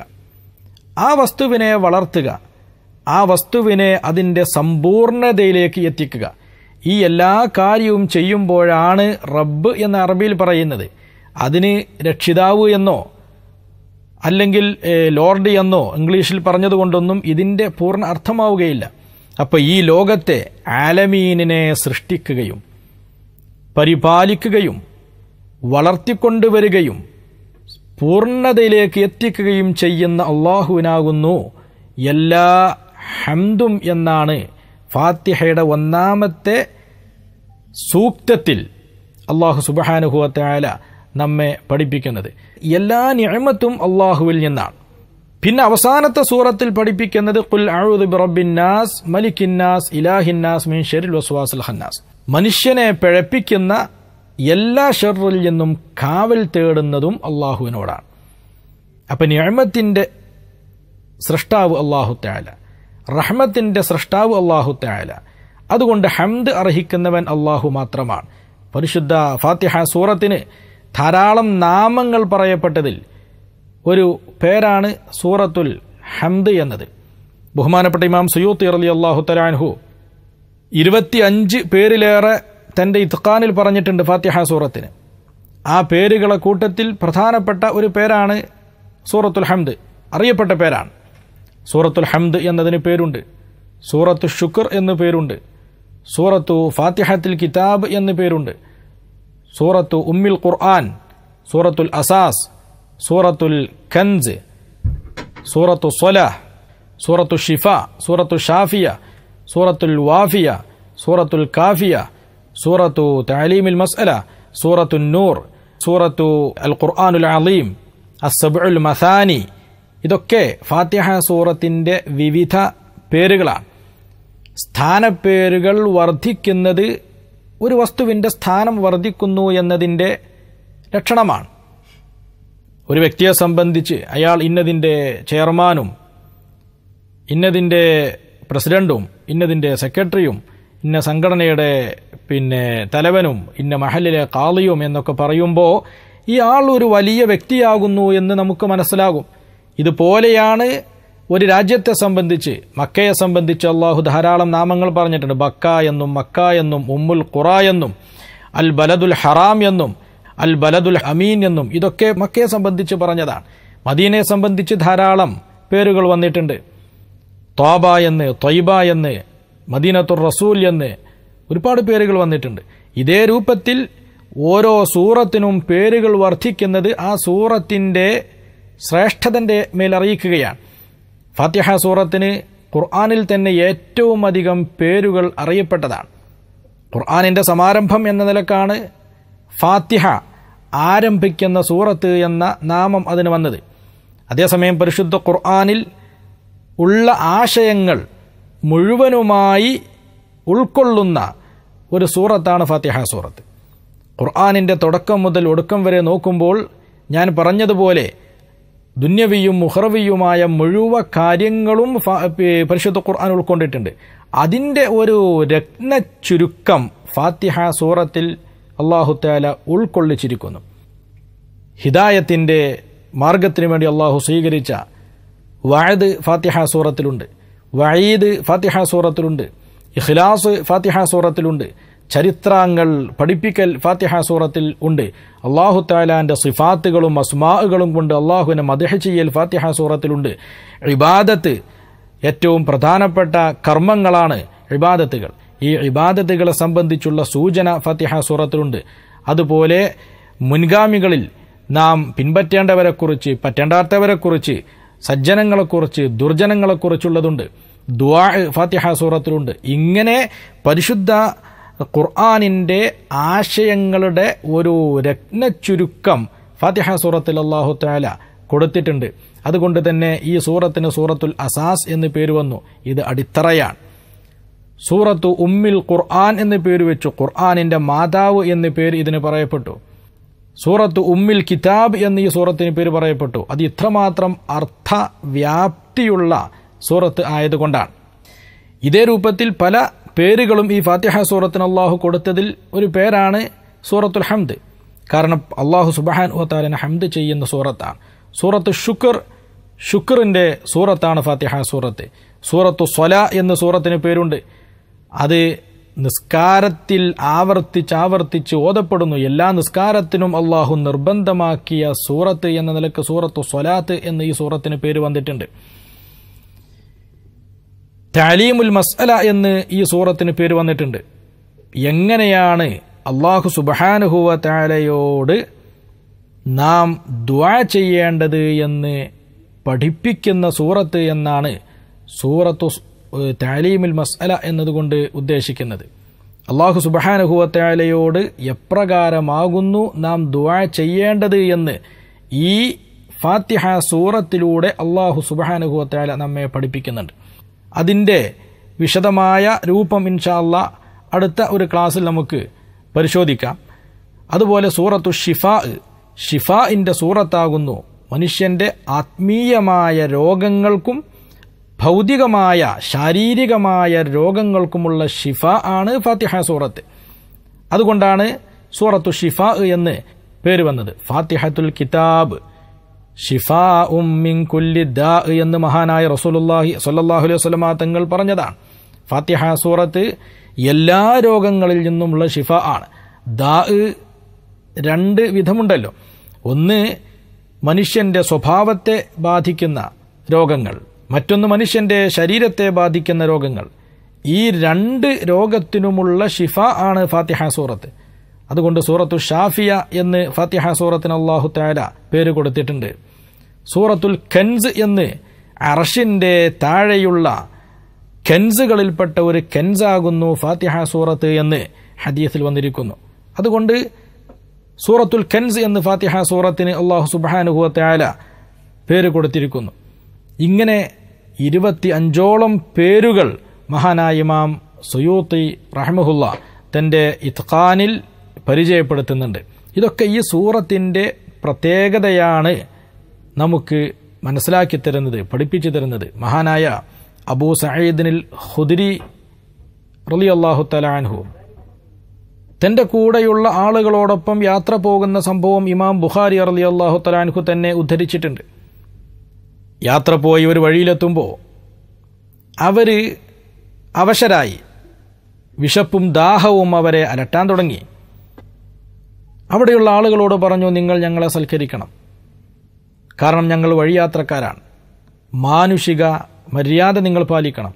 ആ വസ്തുവിനെ വളർത്തുക, ആ വസ്തുവിനെ അതിൻ്റെ സമ്പൂർണ്ണതയിലേക്ക് എത്തിക്കുക, ഈ എല്ലാ കാര്യവും ചെയ്യുമ്പോഴാണ് റബ്ബ് എന്ന അറബിയിൽ പറയുന്നത്. അതിന് രക്ഷിതാവ് എന്നോ അല്ലെങ്കിൽ ലോർഡ് എന്നോ ഇംഗ്ലീഷിൽ പറഞ്ഞതുകൊണ്ടൊന്നും ഇതിൻ്റെ പൂർണ്ണ അർത്ഥമാവുകയില്ല. അപ്പോൾ ഈ ലോകത്തെ ആലമീനിനെ സൃഷ്ടിക്കുകയും പരിപാലിക്കുകയും വളർത്തിക്കൊണ്ടുവരികയും പൂർണ്ണതയിലേക്ക് എത്തിക്കുകയും ചെയ്യുന്ന അള്ളാഹുവിനാകുന്നു എല്ലാ ഹംദും എന്നാണ് ഫാത്തിഹയുടെ ഒന്നാമത്തെ സൂക്തത്തിൽ അള്ളാഹു സുബ്ഹാനഹു വ തആല നമ്മെ പഠിപ്പിക്കുന്നത്. എല്ലാ നിഅമത്തും അള്ളാഹുവിൽ നിന്നാണ്. പിന്നെ അവസാനത്തെ സൂറത്തിൽ പഠിപ്പിക്കുന്നത് ഖുൽ അഊദു ബിറബ്ബിന്നാസ് മലിക്കിന്നാസ് ഇലാഹിന്നാസ് മിൻ ശർരിൽ വസ്വാസിൽ ഖന്നാസ്. മനുഷ്യനെ പിഴപ്പിക്കുന്ന എല്ലാ ഷർറിൽ നിന്നും കാവൽ തേടുന്നതും അള്ളാഹുവിനോടാണ്. അപ്പം നിഅമത്തിൻ്റെ സൃഷ്ടാവ് അള്ളാഹു തആല, റഹ്മത്തിൻ്റെ സൃഷ്ടാവ് അള്ളാഹു തആല. അതുകൊണ്ട് ഹംദ് അർഹിക്കുന്നവൻ അള്ളാഹു മാത്രമാണ്. പരിശുദ്ധ ഫാത്തിഹ സൂറത്തിന് ധാരാളം നാമങ്ങൾ പറയപ്പെട്ടതിൽ ഒരു പേരാണ് സൂറത്തുൽ ഹംദ് എന്നത്. ബഹുമാനപ്പെട്ട ഇമാം സുയൂത്തി റളിയല്ലാഹു തആല അൻഹു 25 പേരിലേറെ തൻ്റെ ഇത്ഖാനിൽ പറഞ്ഞിട്ടുണ്ട് ഫാത്തിഹ സൂറത്തിന്. ആ പേരുകളെ കൂട്ടത്തിൽ പ്രധാനപ്പെട്ട ഒരു പേരാണ് സൂറത്തുൽ ഹംദ്, അറിയപ്പെട്ട പേരാണ്. സൂറത്തുൽ ഹംദ് എന്നതിന് പേരുണ്ട്, സൂറത്തു ശുക്ർ എന്ന് പേരുണ്ട്, സൂറത്തു ഫാത്തിഹത്തുൽ കിതാബ് എന്ന് പേരുണ്ട്, സൂറത്തു ഉമ്മിൽ ഖുർആൻ, സൂറത്തുൽ അസാസ്, സൂറത്തുൽ കൻസ്, സൂറത്തു സ്വലാഹ്, സൂറത്തു ഷിഫ, സൂറത്തു ഷാഫിയ, സൂറത്തുൽ വാഫിയ, സൂറത്തുൽ കാഫിയ, സൂറത്തു തഅലീമിൽ മസ്അല, സൂറത്തുൻ നൂർ, സൂറത്തു അൽ ഖുർആനുൽ അളീം, അസ്സബ്ഉൽ മസാനി. ഇതൊക്കെ ഫാത്തിഹ സൂറത്തിൻ്റെ വിവിധ പേരുകളാണ്. സ്ഥാനപ്പേരുകൾ വർദ്ധിക്കുന്നത് ഒരു വസ്തുവിൻ്റെ സ്ഥാനം വർദ്ധിക്കുന്നു എന്നതിൻ്റെ ലക്ഷണമാണ്. ഒരു വ്യക്തിയെ സംബന്ധിച്ച് അയാൾ ഇന്നതിൻ്റെ ചെയർമാനും ഇന്നതിൻ്റെ പ്രസിഡന്റും ഇന്നതിൻ്റെ സെക്രട്ടറിയും ഇന്ന സംഘടനയുടെ തലവനും ഇന്ന മഹലിലെ ഖാളിയും എന്നൊക്കെ പറയുമ്പോൾ ഈ ആൾ ഒരു വലിയ വ്യക്തിയാകുന്നു എന്ന് നമുക്ക് മനസ്സിലാകും. ഇതുപോലെയാണ് ഒരു രാജ്യത്തെ സംബന്ധിച്ച്, മക്കയെ സംബന്ധിച്ച് അള്ളാഹു ധാരാളം നാമങ്ങൾ പറഞ്ഞിട്ടുണ്ട്. ബക്ക എന്നും മക്ക എന്നും ഉമ്മുൽ ഖുറ എന്നും അൽ ബലദുൽ ഹറാം എന്നും അൽ ബലദുൽ അമീൻ എന്നും ഇതൊക്കെ മക്കയെ സംബന്ധിച്ച് പറഞ്ഞതാണ്. മദീനയെ സംബന്ധിച്ച് ധാരാളം പേരുകൾ വന്നിട്ടുണ്ട്. ത്വാബ എന്ന്, ത്വയ്ബ എന്ന്, മദീനത്തുർ റസൂൽ എന്ന് ഒരുപാട് പേരുകൾ വന്നിട്ടുണ്ട്. ഇതേ രൂപത്തിൽ ഓരോ സൂറത്തിനും പേരുകൾ വർദ്ധിക്കുന്നത് ആ സൂറത്തിൻ്റെ ശ്രേഷ്ഠതൻ്റെ മേലറിയിക്കുകയാണ്. ഫാത്തിഹ സൂറത്തിന് ഖുർആനിൽ തന്നെ ഏറ്റവും അധികം പേരുകൾ അറിയപ്പെട്ടതാണ്. ഖുർആനിൻ്റെ സമാരംഭം എന്ന നിലക്കാണ് ഫാത്തിഹ ആരംഭിക്കുന്ന സൂറത്ത് എന്ന നാമം അതിന് വന്നത്. അതേസമയം പരിശുദ്ധ ഖുർആനിൽ ഉള്ള ആശയങ്ങൾ മുഴുവനുമായി ഉൾക്കൊള്ളുന്ന ഒരു സൂറത്താണ് ഫാത്തിഹ സൂറത്ത്. ഖുർആനിൻ്റെ തുടക്കം മുതൽ ഒടുക്കം വരെ നോക്കുമ്പോൾ ഞാൻ പറഞ്ഞതുപോലെ ദുന്യവിയും മുഹ്റവിയുമായ മുഴുവൻ കാര്യങ്ങളും പരിശുദ്ധ ഖുർആൻ ഉൾക്കൊണ്ടിട്ടുണ്ട്. അതിൻ്റെ ഒരു രത്നച്ചുരുക്കം ഫാത്തിഹ സൂറത്തിൽ അല്ലാഹു തആല ഉൾക്കൊള്ളിച്ചിരിക്കുന്നു. ഹിദായത്തിൻ്റെ മാർഗത്തിന് വേണ്ടി അല്ലാഹു സ്വീകരിച്ച വഅദ് ഫാത്തിഹ സൂറത്തിലുണ്ട്, വഈദ് ഫാത്തിഹ സൂറത്തിലുണ്ട്, ഇഖ്ലാസ് ഫാത്തിഹ സൂറത്തിലുണ്ട്, ചരിത്രങ്ങൾ പഠിപ്പിക്കൽ ഫാത്തിഹ സൂറത്തിൽ ഉണ്ട്. അല്ലാഹു തആലാന്റെ സിഫാത്തുകളും അസ്മാഉകളും കൊണ്ട് അല്ലാഹുവിനെ മദ്ഹ് ചെയ്യൽ ഫാത്തിഹ സൂറത്തിലുണ്ട്. ഇബാദത്ത്, ഏറ്റവും പ്രധാനപ്പെട്ട കർമ്മങ്ങളാണ് ഇബാദത്തുകൾ. ഈ ഇബാദത്തുകളെ സംബന്ധിച്ചുള്ള സൂചന ഫാത്തിഹ സൂറത്തിലുണ്ട്. അതുപോലെ മുൻഗാമികളിൽ നാം പിൻപറ്റേണ്ടവരെക്കുറിച്ച്, പറ്റേണ്ടാത്തവരെക്കുറിച്ച്, സജ്ജനങ്ങളെക്കുറിച്ച്, ദുർജനങ്ങളെക്കുറിച്ചുള്ളതുണ്ട്. ദുആ ഫാത്തിഹ സൂറത്തിലുണ്ട്. ഇങ്ങനെ പരിശുദ്ധ ഖുർആനിൻ്റെ ആശയങ്ങളുടെ ഒരു രത്നച്ചുരുക്കം ഫാത്തിഹ സൂറത്തിൽ അല്ലാഹു തആല കൊടുത്തിട്ടുണ്ട്. അതുകൊണ്ട് തന്നെ ഈ സൂറത്തിന് സൂറത്തുൽ അസാസ് എന്ന് പേര് വന്നു. ഇത് അടിത്തറയാണ്. സൂറത്തു ഉമ്മിൽ ഖുർആൻ എന്ന് പേര് വെച്ചു. ഖുർആനിൻ്റെ മാതാവ് എന്ന് പേര് ഇതിന് പറയപ്പെട്ടു. സൂറത്തു ഉമ്മിൽ കിതാബ് എന്ന് ഈ സൂറത്തിന് പേര് പറയപ്പെട്ടു. അത് ഇത്രമാത്രം അർത്ഥവ്യാപ്തിയുള്ള സൂറത്ത് ആയതുകൊണ്ടാണ്. ഇതേ രൂപത്തിൽ പല പേരുകളും ഈ ഫാത്തിഹ സൂറത്തിന് അള്ളാഹു കൊടുത്തതിൽ ഒരു പേരാണ് സൂറത്തുൽ ഹംദ്. കാരണം അള്ളാഹു സുബ്ഹാനഹു വ തആലയെ ഹംദ് ചെയ്യുന്ന സൂറത്താണ്. സൂറത്ത് ശുക്റിന്റെ സൂറത്താണ് ഫാത്തിഹ സൂറത്ത്. സൂറത്തു സ്വലാ എന്ന സൂറത്തിന് പേരുണ്ട്. അത് നിസ്കാരത്തിൽ ആവർത്തിച്ച് ഓതപ്പെടുന്നു. എല്ലാ നിസ്കാരത്തിനും അള്ളാഹു നിർബന്ധമാക്കിയ സൂറത്ത് എന്ന നിലക്ക് സൂറത്തു സ്വലാത്ത് എന്ന ഈ സൂറത്തിന് പേര് വന്നിട്ടുണ്ട്. തഅലീമുൽ മസ്അല എന്ന് ഈ സൂറത്തിന് പേര് വന്നിട്ടുണ്ട്. എങ്ങനെയാണ് അള്ളാഹു സുബ്ഹാനഹു വ തആലയോട് നാം ദുആ ചെയ്യേണ്ടത് എന്ന് പഠിപ്പിക്കുന്ന സൂറത്ത് എന്നാണ് സൂറത്തു തഅലീമുൽ മസ്അല എന്നതുകൊണ്ട് ഉദ്ദേശിക്കുന്നത്. അള്ളാഹു സുബ്ഹാനഹു വ തആലയോട് എപ്രകാരമാകുന്നു നാം ദുആ ചെയ്യേണ്ടത് എന്ന് ഈ ഫാത്തിഹ സൂറത്തിലൂടെ അള്ളാഹു സുബ്ഹാനഹു വ തആല നമ്മെ പഠിപ്പിക്കുന്നുണ്ട്. അതിൻ്റെ വിശദമായ രൂപം ഇൻഷാ അല്ലാഹ് അടുത്ത ഒരു ക്ലാസ്സിൽ നമുക്ക് പരിശോധിക്കാം. അതുപോലെ സൂറത്തു ഷിഫാഇന്റെ സൂറത്താകുന്നു. മനുഷ്യന്റെ ആത്മീയമായ രോഗങ്ങൾക്കും ഭൗതികമായ ശാരീരികമായ രോഗങ്ങൾക്കുമുള്ള ഷിഫ ആണ് ഫാത്തിഹ സൂറത്ത്. അതുകൊണ്ടാണ് സൂറത്തു ഷിഫാ എന്ന് പേര് വന്നത്. ഫാത്തിഹത്തുൽ കിതാബ് ഷിഫാഉം മിൻ കുല്ലി ദാ എന്ന് മഹാനായ റസൂലുള്ളാഹി സ്വല്ലല്ലാഹു അലൈഹി വസല്ലമ തങ്ങൾ പറഞ്ഞതാണ്. ഫാത്തിഹ സൂറത്ത് എല്ലാ രോഗങ്ങളിൽ നിന്നുമുള്ള ഷിഫ ആണ്. ദാ രണ്ട് വിധമുണ്ടല്ലോ. ഒന്ന് മനുഷ്യന്റെ സ്വഭാവത്തെ ബാധിക്കുന്ന രോഗങ്ങൾ, മറ്റൊന്ന് മനുഷ്യന്റെ ശരീരത്തെ ബാധിക്കുന്ന രോഗങ്ങൾ. ഈ രണ്ട് രോഗത്തിനുമുള്ള ഷിഫ ആണ് ഫാത്തിഹ സൂറത്ത്. അതുകൊണ്ട് സൂറത്തു ഷാഫിയ എന്ന് ഫാത്തിഹ സൂറത്തിന് അല്ലാഹു തആല പേര് കൊടുത്തിട്ടുണ്ട്. സൂറത്തുൽ കൻസ് എന്ന് അർശിന്റെ താഴെയുള്ള കൻസുകളിൽപ്പെട്ട ഒരു കൻസാകുന്നു ഫാത്തിഹ സൂറത്ത് എന്ന് ഹദീസിൽ വന്നിരിക്കുന്നു. അതുകൊണ്ട് സൂറത്തുൽ കൻസ് എന്ന് ഫാത്തിഹ സൂറത്തിന് അല്ലാഹു സുബ്ഹാനഹു വ തആല പേര് കൊടുത്തിരിക്കുന്നു. ഇങ്ങനെ 25ഓളം പേരുകൾ മഹാനായ ഇമാം സുയൂത്തി റഹ്മഹുല്ലാ തന്റെ ഇത്ഖാനിൽ പരിചയപ്പെടുത്തുന്നുണ്ട്. ഇതൊക്കെ ഈ സൂറത്തിന്റെ പ്രത്യേകതയാണ് നമുക്ക് മനസ്സിലാക്കി തരുന്നത്, പഠിപ്പിച്ചു തരുന്നത്. മഹാനായ അബൂ സഈദിനിൽ ഖുദ്രി റളിയല്ലാഹു തആല അൻഹു തന്റെ കൂടെയുള്ള ആളുകളോടൊപ്പം യാത്ര പോകുന്ന സംഭവം ഇമാം ബുഖാരി റളിയല്ലാഹു തആല അൻഹു തന്നെ ഉദ്ധരിച്ചിട്ടുണ്ട്. യാത്ര പോയി ഒരു വഴിയിലെത്തുമ്പോൾ അവര് അവശരായി, വിശപ്പും ദാഹവും അവരെ അലട്ടാൻ തുടങ്ങി. അവിടെയുള്ള ആളുകളോട് പറഞ്ഞു, നിങ്ങൾ ഞങ്ങളെ സൽക്കരിക്കണം, കാരണം ഞങ്ങൾ വഴിയാത്രക്കാരാണ്. മാനുഷിക മര്യാദ നിങ്ങൾ പാലിക്കണം,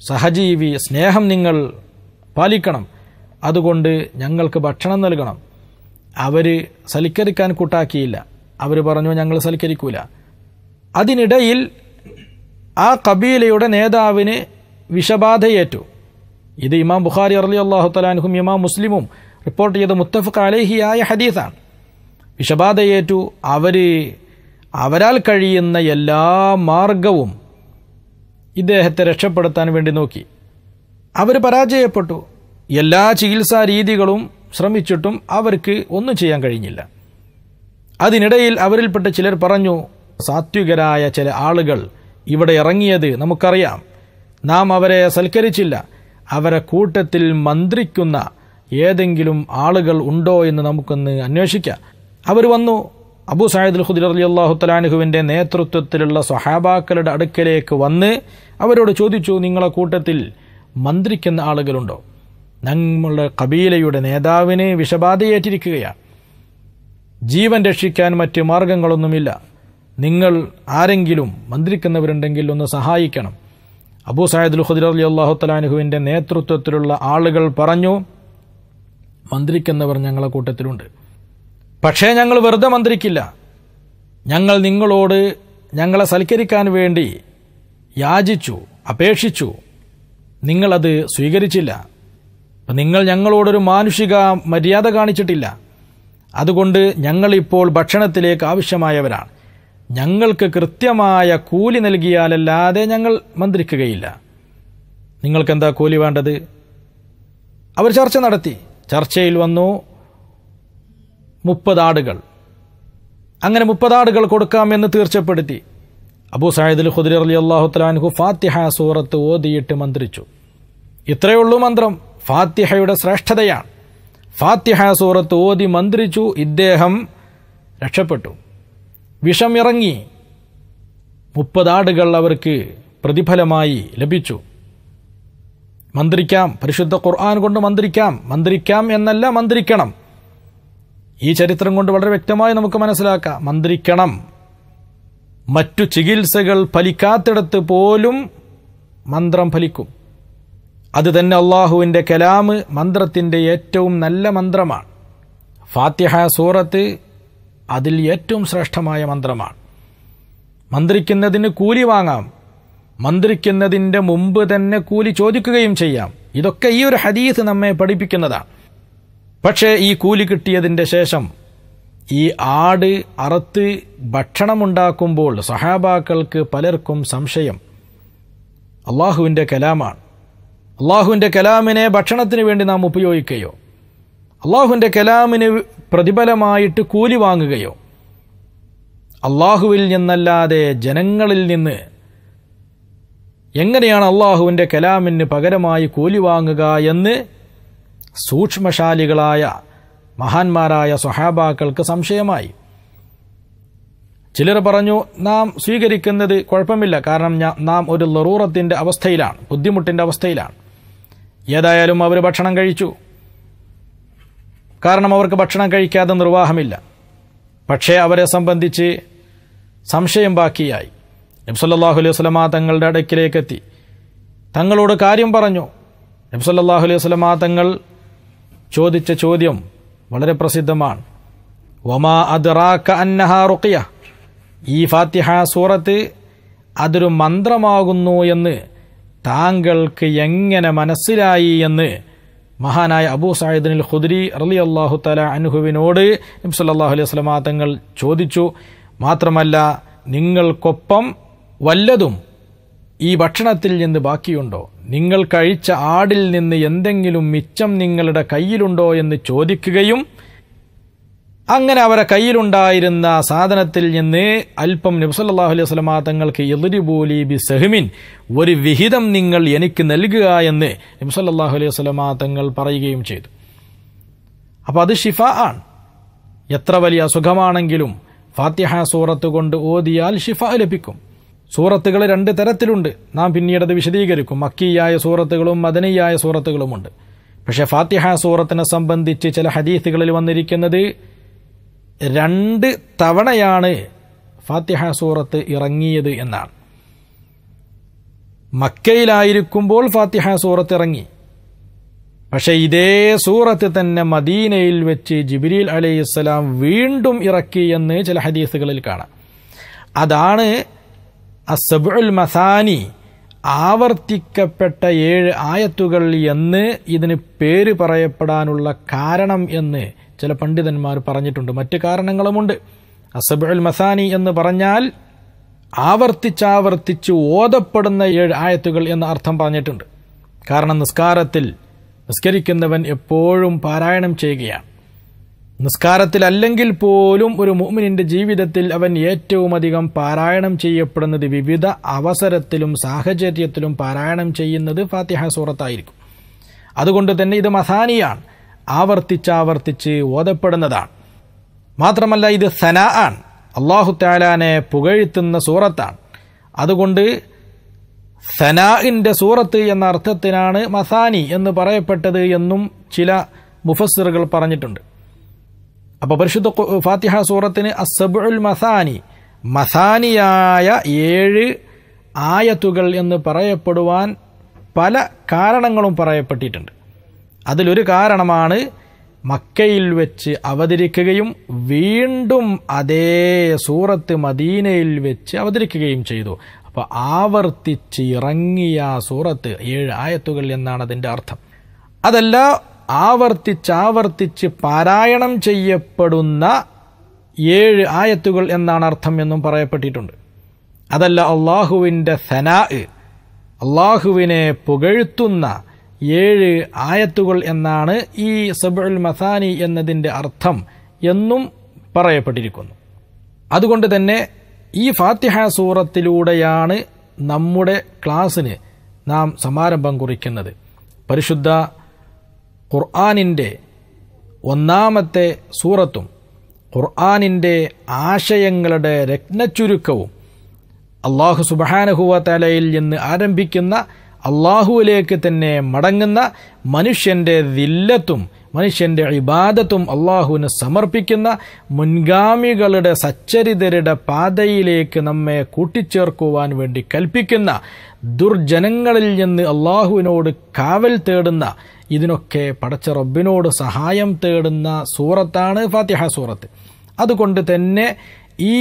സഹജീവി സ്നേഹം നിങ്ങൾ പാലിക്കണം, അതുകൊണ്ട് ഞങ്ങൾക്ക് ഭക്ഷണം നൽകണം. അവര് സൽക്കരിക്കാൻ കൂട്ടാക്കിയില്ല. അവർ പറഞ്ഞു, ഞങ്ങൾ സൽക്കരിക്കൂല. അതിനിടയിൽ ആ കബീലയുടെ നേതാവിന് വിഷബാധയേറ്റു. ഇത് ഇമാം ബുഖാരി റളിയല്ലാഹു തആല അൻഹും ഇമാം മുസ്ലിമും റിപ്പോർട്ട് ചെയ്ത മുത്തഫഖ് അലൈഹിയായ ഹദീസാണ്. വിഷബാധയേറ്റു. അവരാൽ കഴിയുന്ന എല്ലാ മാർഗവും ഇദ്ദേഹത്തെ രക്ഷപ്പെടുത്താൻ വേണ്ടി നോക്കി. അവർ പരാജയപ്പെട്ടു. എല്ലാ ചികിത്സാ രീതികളും ശ്രമിച്ചിട്ടും അവർക്ക് ഒന്നും ചെയ്യാൻ കഴിഞ്ഞില്ല. അതിനിടയിൽ അവരിൽപ്പെട്ട ചിലർ പറഞ്ഞു, സാത്വികരായ ചില ആളുകൾ ഇവിടെ ഇറങ്ങിയത് നമുക്കറിയാം, നാം അവരെ സൽക്കരിച്ചില്ല. അവരെ കൂട്ടത്തിൽ മന്ത്രിക്കുന്ന ഏതെങ്കിലും ആളുകൾ ഉണ്ടോ എന്ന് നമുക്കൊന്ന് അന്വേഷിക്കാം. അവർ വന്നു. അബൂ സഈദ് ഖുദ്രി റളിയല്ലാഹു തആല അൻഹുവിന്റെ നേതൃത്വത്തിലുള്ള സ്വഹാബാക്കളുടെ അടുക്കലേക്ക് വന്ന് അവരോട് ചോദിച്ചു, നിങ്ങളെ കൂട്ടത്തിൽ മന്ത്രിക്കുന്ന ആളുകളുണ്ടോ? ഞങ്ങളുടെ കബീലയുടെ നേതാവിന് വിഷബാധയേറ്റിരിക്കുകയാണ്, ജീവൻ രക്ഷിക്കാൻ മറ്റ് മാർഗങ്ങളൊന്നുമില്ല, നിങ്ങൾ ആരെങ്കിലും മന്ത്രിക്കുന്നവരുണ്ടെങ്കിൽ ഒന്ന് സഹായിക്കണം. അബൂ സഈദ് ഖുദ്രി റളിയല്ലാഹു തആല അൻഹുവിന്റെ നേതൃത്വത്തിലുള്ള ആളുകൾ പറഞ്ഞു, മന്ത്രിക്കുന്നവർ ഞങ്ങളെ കൂട്ടത്തിലുണ്ട്, പക്ഷേ ഞങ്ങൾ വെറുതെ മന്ത്രിക്കില്ല. ഞങ്ങൾ നിങ്ങളോട് ഞങ്ങളെ സൽക്കരിക്കാൻ വേണ്ടി യാചിച്ചു, അപേക്ഷിച്ചു, നിങ്ങളത് സ്വീകരിച്ചില്ല. നിങ്ങൾ ഞങ്ങളോടൊരു മാനുഷിക മര്യാദ കാണിച്ചിട്ടില്ല. അതുകൊണ്ട് ഞങ്ങളിപ്പോൾ ഭക്ഷണത്തിലേക്ക് ആവശ്യമായവരാണ്. ഞങ്ങൾക്ക് കൃത്യമായ കൂലി നൽകിയാലല്ലാതെ ഞങ്ങൾ മന്ത്രിക്കുകയില്ല. നിങ്ങൾക്കെന്താ കൂലി വേണ്ടത്? അവർ ചർച്ച നടത്തി. ചർച്ചയിൽ വന്നു 30 ആടുകൾ. അങ്ങനെ 30 ആടുകൾ കൊടുക്കാമെന്ന് തീർച്ചപ്പെടുത്തി. അബൂ സഈദ് അൽ ഖുദ്രി റളിയല്ലാഹു തആല അൻഹു ഫാത്തിഹ സൂറത്ത് ഓതിയിട്ട് മന്ത്രിച്ചു. ഇത്രയേ ഉള്ളൂ മന്ത്രം. ഫാത്തിഹയുടെ ശ്രേഷ്ഠതയാണ്. ഫാത്തിഹ സൂറത്ത് ഓതി മന്ത്രിച്ചു, ഇദ്ദേഹം രക്ഷപ്പെട്ടു. വിഷം ഇറങ്ങി. 30 ആടുകൾ അവർക്ക് പ്രതിഫലമായി ലഭിച്ചു. മന്ത്രിക്കാം, പരിശുദ്ധ ഖുർആൻ കൊണ്ട് മന്ത്രിക്കാം. മന്ത്രിക്കാം എന്നല്ല, മന്ത്രിക്കണം. ഈ ചരിത്രം കൊണ്ട് വളരെ വ്യക്തമായി നമുക്ക് മനസ്സിലാക്കാം, മന്ത്രിക്കണം. മറ്റു ചികിത്സകൾ ഫലിക്കാത്തിടത്ത് പോലും മന്ത്രം ഫലിക്കും. അത് തന്നെ അള്ളാഹുവിൻ്റെ കലാമ് മന്ത്രത്തിൻ്റെ ഏറ്റവും നല്ല മന്ത്രമാണ്. ഫാത്തിഹ സൂറത്ത് അതിൽ ഏറ്റവും ശ്രേഷ്ഠമായ മന്ത്രമാണ്. മന്ത്രിക്കുന്നതിന് കൂലി വാങ്ങാം. മന്ത്രിക്കുന്നതിൻ്റെ മുമ്പ് തന്നെ കൂലി ചോദിക്കുകയും ചെയ്യാം. ഇതൊക്കെ ഈ ഒരു ഹദീസ് നമ്മെ പഠിപ്പിക്കുന്നതാണ്. പക്ഷേ ഈ കൂലി കിട്ടിയതിൻ്റെ ശേഷം ഈ ആട് അറുത്ത് ഭക്ഷണമുണ്ടാക്കുമ്പോൾ സഹാബാക്കൾക്ക് പലർക്കും സംശയം. അള്ളാഹുവിൻ്റെ കലാമാണ്. അള്ളാഹുവിൻ്റെ കലാമിനെ ഭക്ഷണത്തിന് വേണ്ടി നാം ഉപയോഗിക്കുകയോ അള്ളാഹുവിൻ്റെ കലാമിന് പ്രതിഫലമായിട്ട് കൂലി വാങ്ങുകയോ, അള്ളാഹുവിൽ നിന്നല്ലാതെ ജനങ്ങളിൽ നിന്ന് എങ്ങനെയാണ് അള്ളാഹുവിൻ്റെ കലാമിന് പകരമായി കൂലി വാങ്ങുക എന്ന് സൂക്ഷ്മശാലികളായ മഹാന്മാരായ സ്വഹാബാക്കൾക്ക് സംശയമായി. ചിലർ പറഞ്ഞു, നാം സ്വീകരിക്കുന്നത് കുഴപ്പമില്ല, കാരണം നാം ഒരു ലറൂറത്തിൻ്റെ അവസ്ഥയിലാണ്, ബുദ്ധിമുട്ടിൻ്റെ അവസ്ഥയിലാണ്. ഏതായാലും അവർ ഭക്ഷണം കഴിച്ചു. കാരണം അവർക്ക് ഭക്ഷണം കഴിക്കാതെ നിർവാഹമില്ല. പക്ഷേ അവരെ സംബന്ധിച്ച് സംശയം ബാക്കിയായി. നബി സല്ലല്ലാഹു അലൈഹി വസല്ലമ തങ്ങളുടെ അടുക്കിലേക്കെത്തി തങ്ങളോട് കാര്യം പറഞ്ഞു. നബി സല്ലല്ലാഹു അലൈഹി വസല്ലമ തങ്ങൾ ചോദിച്ച ചോദ്യം വളരെ പ്രസിദ്ധമാണ്. വമാ അദ്റാക അന്നഹാ റുഖിയ. ഈ ഫാത്തിഹ സൂറത്ത് അതൊരു മന്ത്രമാകുന്നു എന്ന് താങ്കൾക്ക് എങ്ങനെ മനസ്സിലായി എന്ന് മഹാനായ അബൂ സഈദ് അൽ ഖുദ്രി റളിയല്ലാഹു തആല അൻഹുവിനോട് നബി സല്ലല്ലാഹു അലൈഹി വസല്ലമ തങ്ങൾ ചോദിച്ചു. മാത്രമല്ല, നിങ്ങൾക്കൊപ്പം വല്ലതും ഈ ഭക്ഷണത്തിൽ നിന്ന് ബാക്കിയുണ്ടോ? നിങ്ങൾ കഴിച്ച ആടിൽ നിന്ന് എന്തെങ്കിലും മിച്ചം നിങ്ങളുടെ കയ്യിലുണ്ടോ എന്ന് ചോദിക്കുകയും അങ്ങനെ അവരെ കയ്യിലുണ്ടായിരുന്ന സാധനത്തിൽ നിന്ന് അല്പം നബി സല്ലല്ലാഹു അലൈഹി വസല്ലമ തങ്ങൾക്ക് യദ്രിബൂലി ബിസഹ്മിൻ, ഒരു വിഹിതം നിങ്ങൾ എനിക്ക് നൽകുക എന്ന് നബി സല്ലല്ലാഹു അലൈഹി വസല്ലമ തങ്ങൾ പറയുകയും ചെയ്തു. അപ്പോൾ അത് ഷിഫ ആണ്. എത്ര വലിയ അസുഖമാണെങ്കിലും ഫാത്തിഹ സൂറത്ത് കൊണ്ട് ഓതിയാൽ ഷിഫ ലഭിക്കും. സൂറത്തുകൾ 2 തരത്തിലുണ്ട്. നാം പിന്നീട് അത് വിശദീകരിക്കും. മക്കിയായ സൂറത്തുകളും മദനിയായ സൂറത്തുകളുമുണ്ട്. പക്ഷേ ഫാത്തിഹ സൂറത്തിനെ സംബന്ധിച്ച് ചില ഹദീസുകളിൽ വന്നിരിക്കുന്നത് 2 തവണയാണ് ഫാത്തിഹ സൂറത്ത് ഇറങ്ങിയത് എന്നാണ്. മക്കയിലായിരിക്കുമ്പോൾ ഫാത്തിഹ സൂറത്ത് ഇറങ്ങി. പക്ഷേ ഇതേ സൂറത്ത് തന്നെ മദീനയിൽ വെച്ച് ജിബ്രീൽ അലൈഹിസ്സലാം വീണ്ടും ഇറക്കി എന്ന് ചില ഹദീസുകളിൽ കാണാം. അതാണ് അസ്സബ്ഉൽ മസാനി, ആവർത്തിക്കപ്പെട്ട 7 ആയത്തുകൾ എന്ന് ഇതിന് പേര് പറയപ്പെടാനുള്ള കാരണം എന്ന് ചില പണ്ഡിതന്മാർ പറഞ്ഞിട്ടുണ്ട്. മറ്റ് കാരണങ്ങളുമുണ്ട്. അസ്സബ്ഉൽ മസാനി എന്ന് പറഞ്ഞാൽ ആവർത്തിച്ചാവർത്തിച്ച് ഓതപ്പെടുന്ന 7 ആയത്തുകൾ എന്ന അർത്ഥം പറഞ്ഞിട്ടുണ്ട്. കാരണം നിസ്കരിക്കുന്നവൻ എപ്പോഴും പാരായണം ചെയ്യുകയാണ്. നിസ്കാരത്തിലല്ലെങ്കിൽ പോലും ഒരു മുഅ്മിനിന്റെ ജീവിതത്തിൽ അവൻ ഏറ്റവും അധികം പാരായണം ചെയ്യപ്പെടുന്നത്, വിവിധ അവസരത്തിലും സാഹചര്യത്തിലും പാരായണം ചെയ്യുന്നത് ഫാത്തിഹ സൂറത്തായിരിക്കും. അതുകൊണ്ട് തന്നെ ഇത് മസാനിയാണ്, ആവർത്തിച്ചാവർത്തിച്ച് ഓതപ്പെടുന്നതാണ്. മാത്രമല്ല ഇത് സനാ ആണ്, അല്ലാഹു തആലാനെ പുകഴ്ത്തുന്ന സൂറത്താണ്. അതുകൊണ്ട് സനാഇന്റെ സൂറത്ത് എന്ന അർത്ഥത്തിനാണ് മസാനി എന്ന് പറയപ്പെട്ടത് എന്നും ചില മുഫസ്സിറുകൾ പറഞ്ഞിട്ടുണ്ട്. അപ്പോൾ പരിശുദ്ധ ഫാത്തിഹ സൂറത്തിന് അസ്സബ്ഉൽ മസാനി, മസാനിയായ 7 ആയത്തുകൾ എന്ന് പറയപ്പെടുവാൻ പല കാരണങ്ങളും പറയപ്പെട്ടിട്ടുണ്ട്. അതിലൊരു കാരണമാണ് മക്കയിൽ വെച്ച് അവതരിക്കുകയും വീണ്ടും അതേ സൂറത്ത് മദീനയിൽ വെച്ച് അവതരിക്കുകയും ചെയ്തു. അപ്പോൾ ആവർത്തിച്ച് ഇറങ്ങിയ സൂറത്ത് 7 ആയത്തുകൾ എന്നാണ് അതിൻ്റെ അർത്ഥം. അതല്ല, ആവർത്തിച്ചാവർത്തിച്ച് പാരായണം ചെയ്യപ്പെടുന്ന 7 ആയത്തുകൾ എന്നാണ് അർത്ഥം എന്നും പറയപ്പെട്ടിട്ടുണ്ട്. അതല്ല, അള്ളാഹുവിൻ്റെ സനാ, അള്ളാഹുവിനെ പുകഴ്ത്തുന്ന 7 ആയത്തുകൾ എന്നാണ് ഈ സബ്ഉൽ മസാനി എന്നതിൻ്റെ അർത്ഥം എന്നും പറയപ്പെട്ടിരിക്കുന്നു. അതുകൊണ്ട് തന്നെ ഈ ഫാത്തിഹ സൂറത്തിലൂടെയാണ് നമ്മുടെ ക്ലാസ്സിന് നാം സമാരംഭം കുറിക്കുന്നത്. പരിശുദ്ധ ഖുർആനിൻ്റെ ഒന്നാമത്തെ സൂറത്തും ഖുർആനിൻ്റെ ആശയങ്ങളുടെ രത്നച്ചുരുക്കവും അല്ലാഹു സുബ്ഹാനഹു വ തആലയിൽ നിന്ന് ആരംഭിക്കുന്ന അല്ലാഹുവിലേക്ക് തന്നെ മടങ്ങുന്ന മനുഷ്യൻ്റെ ദില്ലത്തും മനുഷ്യൻ്റെ ഇബാദത്തും അല്ലാഹുവിന് സമർപ്പിക്കുന്ന മുൻഗാമികളുടെ സച്ചരിതരുടെ പാതയിലേക്ക് നമ്മെ കൂട്ടിച്ചേർക്കുവാൻ വേണ്ടി കൽപ്പിക്കുന്ന ദുർജനങ്ങളിൽ നിന്ന് അല്ലാഹുവിനോട് കാവൽ തേടുന്ന ഇതിനൊക്കെ പടച്ച റബ്ബിനോട് സഹായം തേടുന്ന സൂറത്താണ് ഫാത്തിഹ സൂറത്ത്. അതുകൊണ്ട് തന്നെ ഈ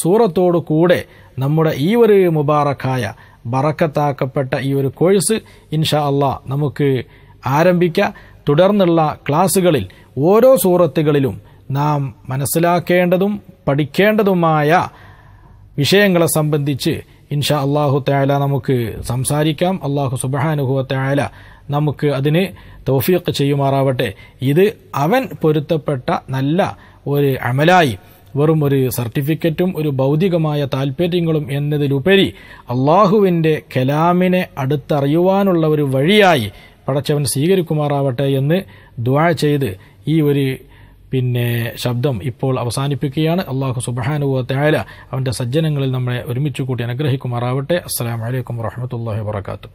സൂറത്തോടു കൂടെ നമ്മുടെ ഈ ഒരു മുബാറക്കായ ബറക്കത്താക്കപ്പെട്ട ഈ ഒരു കോഴ്സ് ഇൻഷാ അല്ലാഹ് നമുക്ക് ആരംഭിക്കാം. തുടർന്നുള്ള ക്ലാസ്സുകളിൽ ഓരോ സൂറത്തുകളിലും നാം മനസ്സിലാക്കേണ്ടതും പഠിക്കേണ്ടതുമായ വിഷയങ്ങളെ സംബന്ധിച്ച് ഇൻഷാ അല്ലാഹു തആല നമുക്ക് സംസാരിക്കാം. അല്ലാഹു സുബ്ഹാനഹു വ തആല നമുക്ക് അതിന് തൗഫീഖ് ചെയ്യുമാറാവട്ടെ. ഇത് അവൻ പൊരുത്തപ്പെട്ട നല്ല ഒരു അമലായി വെറും ഒരു സർട്ടിഫിക്കറ്റും ഒരു ഭൗതികമായ താല്പര്യങ്ങളും എന്നതിലുപരി അള്ളാഹുവിൻ്റെ കലാമിനെ അടുത്തറിയുവാനുള്ള ഒരു വഴിയായി പടച്ചവൻ സ്വീകരിക്കുമാറാവട്ടെ എന്ന് ദുആ ചെയ്ത് ഈ ഒരു ശബ്ദം ഇപ്പോൾ അവസാനിപ്പിക്കുകയാണ്. അല്ലാഹു സുബ്ഹാനഹു വ തആല അവൻ്റെ സജ്ജനങ്ങളിൽ നമ്മളെ ഒരുമിച്ച് കൂട്ടി അനുഗ്രഹിക്കുമാറാവട്ടെ. അസ്സലാമു അലൈക്കും വറഹ്മത്തുള്ളാഹി വബറകാതുഹു.